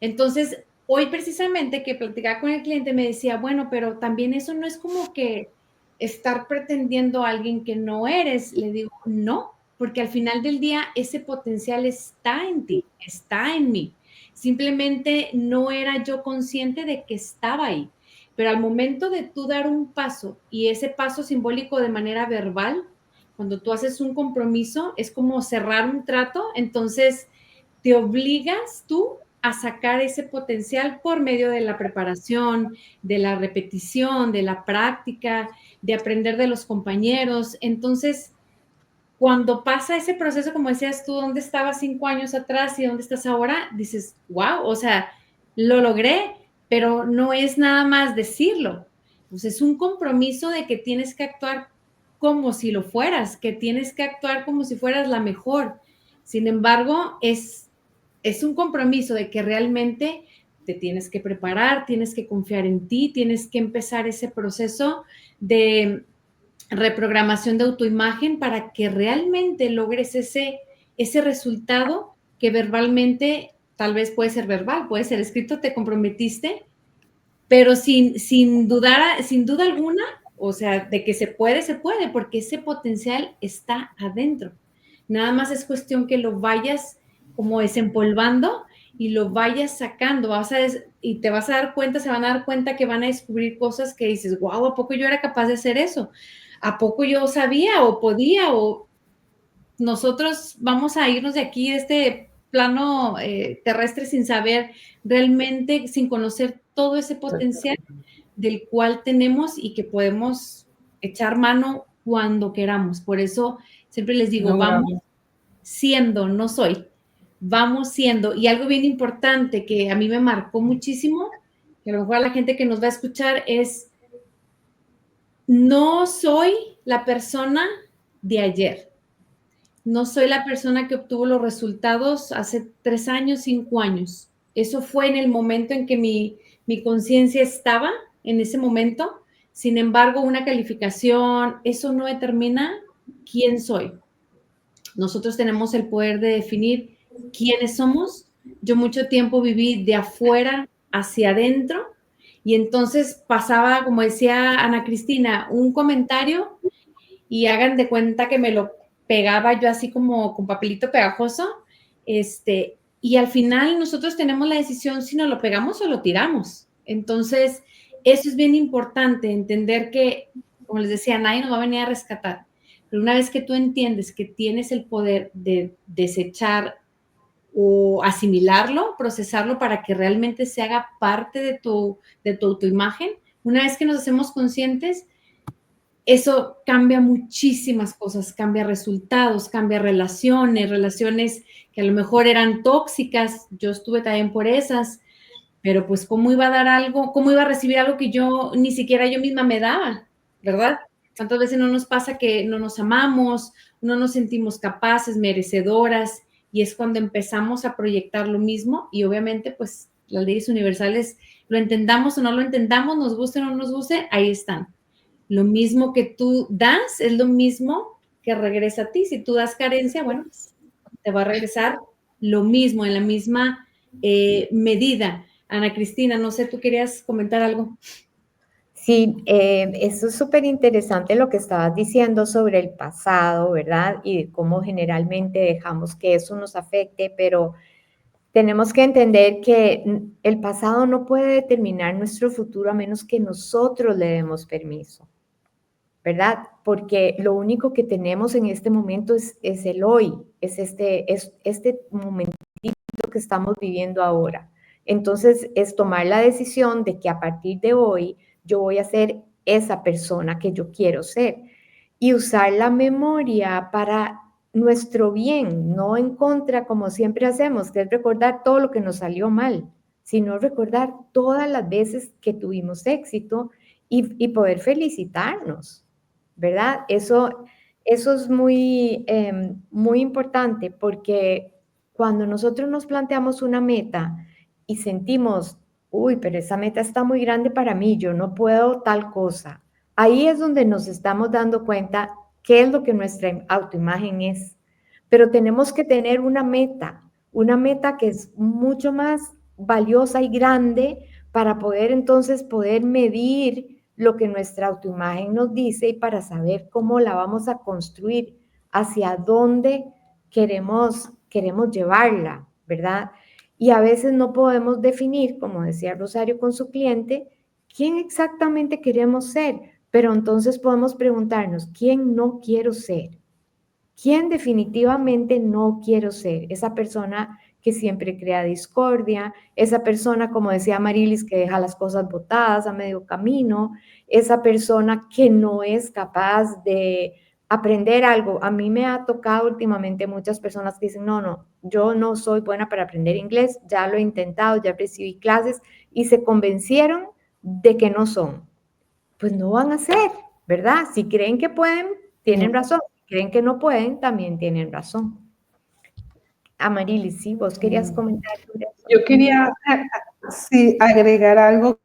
Speaker 3: Entonces, hoy precisamente que platicaba con el cliente me decía, bueno, pero también eso no es como que estar pretendiendo a alguien que no eres. Le digo, no, porque al final del día ese potencial está en ti, está en mí. Simplemente no era yo consciente de que estaba ahí. Pero al momento de tú dar un paso y ese paso simbólico de manera verbal, cuando tú haces un compromiso, es como cerrar un trato, entonces te obligas tú a sacar ese potencial por medio de la preparación, de la repetición, de la práctica, de aprender de los compañeros. Entonces, cuando pasa ese proceso, como decías tú, ¿dónde estabas 5 años atrás y dónde estás ahora? Dices, wow, o sea, lo logré, pero no es nada más decirlo. Pues es un compromiso de que tienes que actuar como si lo fueras, que tienes que actuar como si fueras la mejor. Sin embargo, es un compromiso de que realmente te tienes que preparar, tienes que confiar en ti, tienes que empezar ese proceso de reprogramación de autoimagen para que realmente logres ese resultado que verbalmente, tal vez puede ser verbal, puede ser escrito, te comprometiste, pero sin duda alguna, o sea, de que se puede, porque ese potencial está adentro. Nada más es cuestión que lo vayas como desempolvando y lo vayas sacando, y te vas a dar cuenta, se van a dar cuenta que van a descubrir cosas que dices, wow, ¿a poco yo era capaz de hacer eso? ¿A poco yo sabía o podía? O nosotros vamos a irnos de aquí, de este plano terrestre, sin saber realmente, sin conocer todo ese potencial del cual tenemos y que podemos echar mano cuando queramos. Por eso siempre les digo, vamos siendo, no soy, vamos siendo. Y algo bien importante que a mí me marcó muchísimo, que a lo mejor a la gente que nos va a escuchar es, no soy la persona de ayer. No soy la persona que obtuvo los resultados hace 3 años, 5 años. Eso fue en el momento en que mi conciencia estaba, en ese momento. Sin embargo, una calificación, eso no determina quién soy. Nosotros tenemos el poder de definir quiénes somos. Yo mucho tiempo viví de afuera hacia adentro y entonces pasaba, como decía Ana Cristina, un comentario y hagan de cuenta que me lo pegaba yo así como con papelito pegajoso, y al final nosotros tenemos la decisión si nos lo pegamos o lo tiramos. Entonces, eso es bien importante, entender que, como les decía, nadie nos va a venir a rescatar. Pero una vez que tú entiendes que tienes el poder de desechar o asimilarlo, procesarlo para que realmente se haga parte de tu autoimagen, una vez que nos hacemos conscientes, eso cambia muchísimas cosas, cambia resultados, cambia relaciones que a lo mejor eran tóxicas, yo estuve también por esas, pero pues cómo iba a dar algo, cómo iba a recibir algo que yo ni siquiera yo misma me daba, ¿verdad? ¿Cuántas veces no nos pasa que no nos amamos, no nos sentimos capaces, merecedoras, y es cuando empezamos a proyectar lo mismo y obviamente pues las leyes universales, lo entendamos o no lo entendamos, nos guste o no nos guste, ahí están. Lo mismo que tú das es lo mismo que regresa a ti. Si tú das carencia, bueno, pues, te va a regresar lo mismo, en la misma medida. Ana Cristina, no sé, ¿tú querías comentar algo?
Speaker 2: Sí, eso es súper interesante lo que estabas diciendo sobre el pasado, ¿verdad? Y de cómo generalmente dejamos que eso nos afecte, pero tenemos que entender que el pasado no puede determinar nuestro futuro a menos que nosotros le demos permiso, ¿verdad? Porque lo único que tenemos en este momento es el hoy, es este momentito que estamos viviendo ahora. Entonces, es tomar la decisión de que a partir de hoy yo voy a ser esa persona que yo quiero ser y usar la memoria para nuestro bien, no en contra como siempre hacemos, que es recordar todo lo que nos salió mal, sino recordar todas las veces que tuvimos éxito y poder felicitarnos, ¿verdad? Eso es muy importante porque cuando nosotros nos planteamos una meta y sentimos, uy, pero esa meta está muy grande para mí, yo no puedo tal cosa, ahí es donde nos estamos dando cuenta qué es lo que nuestra autoimagen es. Pero tenemos que tener una meta que es mucho más valiosa y grande para poder entonces poder medir lo que nuestra autoimagen nos dice y para saber cómo la vamos a construir, hacia dónde queremos llevarla, ¿verdad? Y a veces no podemos definir, como decía Rosario con su cliente, quién exactamente queremos ser, pero entonces podemos preguntarnos, ¿quién no quiero ser? ¿Quién definitivamente no quiero ser? Esa persona que siempre crea discordia, esa persona, como decía Marilis, que deja las cosas botadas a medio camino, esa persona que no es capaz de aprender algo. A mí me ha tocado últimamente muchas personas que dicen, no, yo no soy buena para aprender inglés, ya lo he intentado, ya recibí clases y se convencieron de que no son. Pues no van a ser, ¿verdad? Si creen que pueden, tienen razón. Si creen que no pueden, también tienen razón. Amarilis, sí, vos querías comentar sobre eso.
Speaker 5: Yo quería sí, agregar algo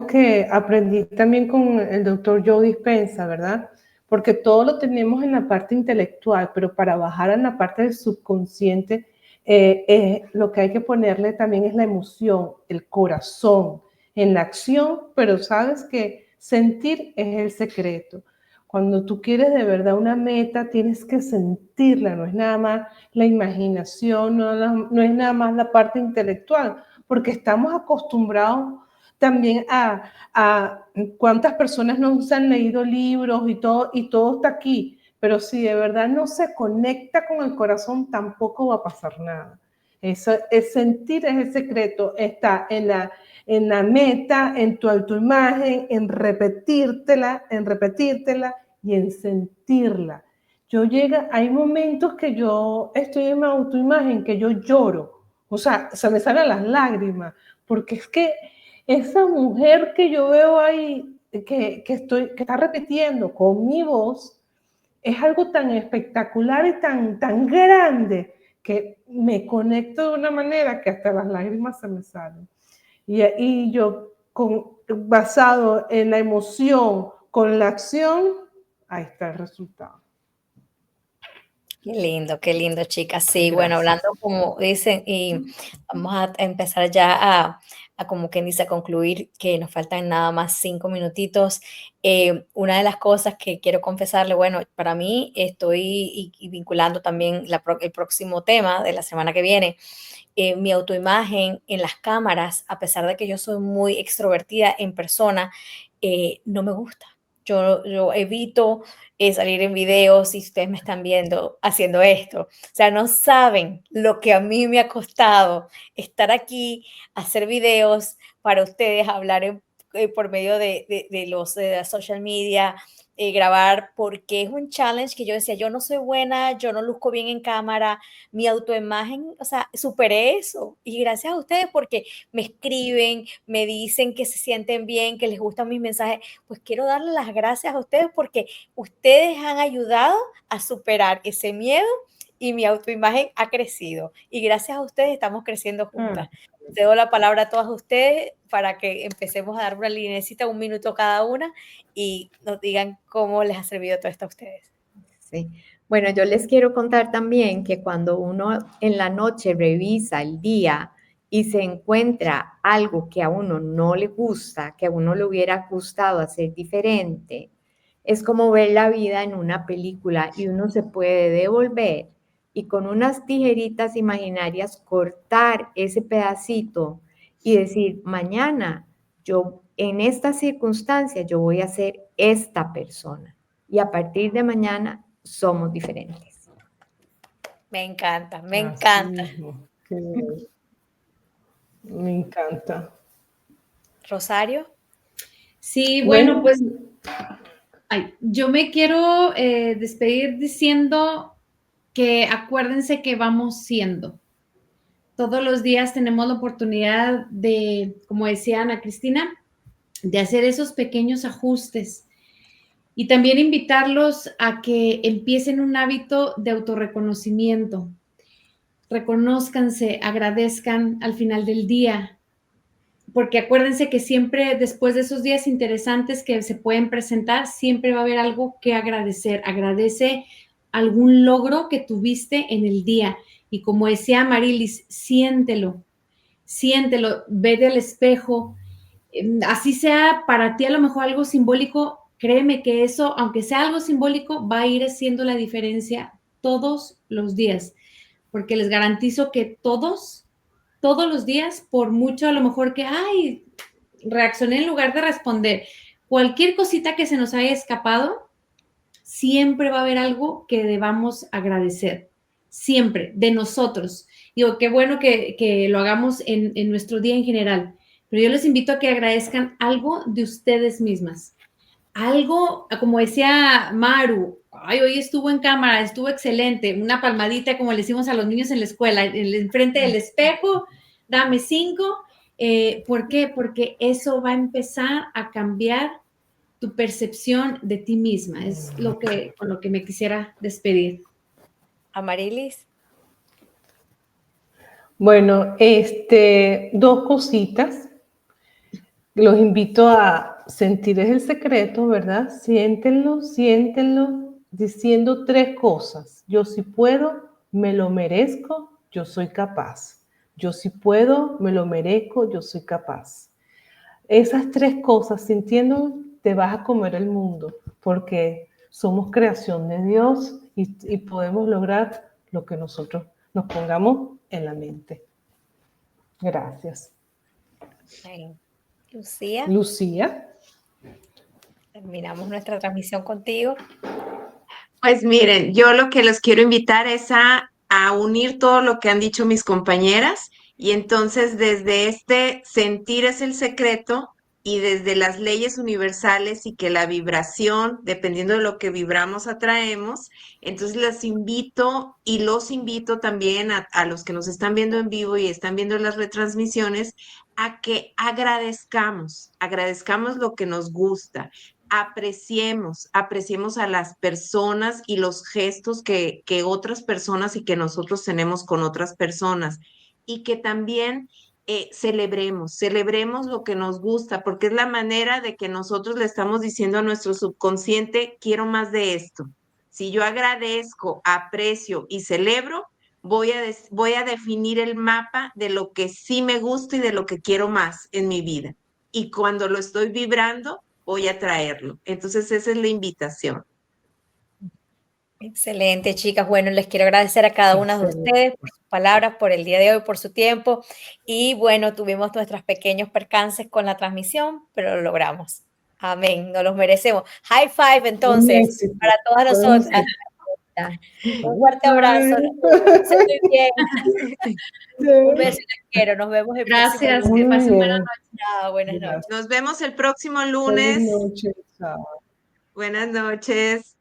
Speaker 5: que aprendí también con el doctor Joe Dispenza, ¿verdad? Porque todo lo tenemos en la parte intelectual, pero para bajar en la parte del subconsciente, lo que hay que ponerle también es la emoción, el corazón, en la acción, pero sabes que sentir es el secreto. Cuando tú quieres de verdad una meta, tienes que sentirla, no es nada más la imaginación, no es nada más la parte intelectual, porque estamos acostumbrados también a cuántas personas nos han leído libros y todo está aquí, pero si de verdad no se conecta con el corazón, tampoco va a pasar nada. Eso es sentir, es el secreto, está en la meta, en tu autoimagen, en repetírtela y en sentirla. Hay momentos que yo estoy en mi autoimagen, que yo lloro, o sea, se me salen las lágrimas, porque es que esa mujer que yo veo ahí, que está repitiendo con mi voz, es algo tan espectacular y tan grande que me conecto de una manera que hasta las lágrimas se me salen. Y yo, basado en la emoción, con la acción, ahí está el resultado.
Speaker 1: Qué lindo, chicas. Sí, bueno,
Speaker 5: Gracias.
Speaker 1: hablando como dicen, y vamos a empezar ya a como quien dice, a concluir, que nos faltan nada más 5 minutitos. Una de las cosas que quiero confesarle, bueno, para mí estoy y vinculando también el próximo tema de la semana que viene, mi autoimagen en las cámaras, a pesar de que yo soy muy extrovertida en persona, no me gusta. Yo evito salir en videos si ustedes me están viendo haciendo esto. O sea, no saben lo que a mí me ha costado estar aquí, hacer videos para ustedes, hablar por medio de los de social media, grabar, porque es un challenge que yo decía, yo no soy buena, yo no luzco bien en cámara, mi autoimagen, o sea, superé eso. Y gracias a ustedes porque me escriben, me dicen que se sienten bien, que les gustan mis mensajes. Pues quiero darles las gracias a ustedes porque ustedes han ayudado a superar ese miedo y mi autoimagen ha crecido. Y gracias a ustedes estamos creciendo juntas. Te doy la palabra a todas ustedes para que empecemos a dar una linecita, 1 minuto cada una, y nos digan cómo les ha servido todo esto a ustedes.
Speaker 2: Sí. Bueno, yo les quiero contar también que cuando uno en la noche revisa el día y se encuentra algo que a uno no le gusta, que a uno le hubiera gustado hacer diferente, es como ver la vida en una película y uno se puede devolver y con unas tijeritas imaginarias cortar ese pedacito y decir, mañana yo en esta circunstancia yo voy a ser esta persona y a partir de mañana somos diferentes.
Speaker 1: Me encanta, me
Speaker 5: Así
Speaker 1: encanta.
Speaker 5: mismo. Qué bien. Me encanta.
Speaker 1: Rosario.
Speaker 3: Sí, bueno, pues yo me quiero despedir diciendo que acuérdense que vamos siendo. Todos los días tenemos la oportunidad de, como decía Ana Cristina, de hacer esos pequeños ajustes y también invitarlos a que empiecen un hábito de autorreconocimiento. Reconózcanse, agradezcan al final del día, porque acuérdense que siempre después de esos días interesantes que se pueden presentar, siempre va a haber algo que agradecer. Agradece algún logro que tuviste en el día. Y como decía Marilis, siéntelo, vete al espejo. Así sea para ti a lo mejor algo simbólico, créeme que eso, aunque sea algo simbólico, va a ir haciendo la diferencia todos los días, porque les garantizo que todos los días, por mucho a lo mejor que, ay, reaccioné en lugar de responder, cualquier cosita que se nos haya escapado, siempre va a haber algo que debamos agradecer, siempre, de nosotros. Digo, qué bueno que lo hagamos en nuestro día en general, pero yo les invito a que agradezcan algo de ustedes mismas. Algo, como decía Maru, ay, hoy estuvo en cámara, estuvo excelente, una palmadita como le decimos a los niños en la escuela, en frente del espejo, dame 5. ¿Por qué? Porque eso va a empezar a cambiar tu percepción de ti misma. Es con lo que me quisiera despedir.
Speaker 1: Amarilis.
Speaker 5: Bueno, dos cositas. Los invito a sentir es el secreto, ¿verdad? Siéntenlo, diciendo 3 cosas. Yo sí puedo, me lo merezco, yo soy capaz. Yo sí puedo, me lo merezco, yo soy capaz. Esas 3 cosas, sintiendo, te vas a comer el mundo, porque somos creación de Dios y podemos lograr lo que nosotros nos pongamos en la mente. Gracias.
Speaker 1: Lucía.
Speaker 5: Lucía.
Speaker 1: Terminamos nuestra transmisión contigo.
Speaker 4: Pues miren, yo lo que los quiero invitar es a unir todo lo que han dicho mis compañeras y entonces desde este sentir es el secreto y desde las leyes universales y que la vibración, dependiendo de lo que vibramos, atraemos, entonces las invito y los invito también a los que nos están viendo en vivo y están viendo las retransmisiones a que agradezcamos lo que nos gusta. Apreciemos a las personas y los gestos que otras personas y que nosotros tenemos con otras personas. Y que también celebremos lo que nos gusta, porque es la manera de que nosotros le estamos diciendo a nuestro subconsciente, quiero más de esto. Si yo agradezco, aprecio y celebro, voy a definir el mapa de lo que sí me gusta y de lo que quiero más en mi vida. Y cuando lo estoy vibrando, voy a traerlo. Entonces, esa es la invitación.
Speaker 1: Excelente, chicas. Bueno, les quiero agradecer a cada una de
Speaker 5: Excelente.
Speaker 1: ustedes por sus palabras, por el día de hoy, por su tiempo. Y bueno, tuvimos nuestros pequeños percances con la transmisión, pero lo logramos. Amén, nos los merecemos. High five,
Speaker 5: Un
Speaker 1: entonces,
Speaker 5: éxito.
Speaker 1: para todas
Speaker 5: Fue un
Speaker 1: nosotras.
Speaker 5: éxito.
Speaker 1: Un fuerte abrazo. Se muy bien. Un beso, les quiero. Nos vemos el próximo
Speaker 3: Gracias,
Speaker 1: lunes.
Speaker 3: que
Speaker 5: Muy
Speaker 3: pasen buena
Speaker 5: bien.
Speaker 3: noche.
Speaker 1: Chao, buenas noches.
Speaker 5: Gracias.
Speaker 4: Nos vemos el próximo
Speaker 5: Feliz
Speaker 4: lunes.
Speaker 5: noche. Chao.
Speaker 4: Buenas noches.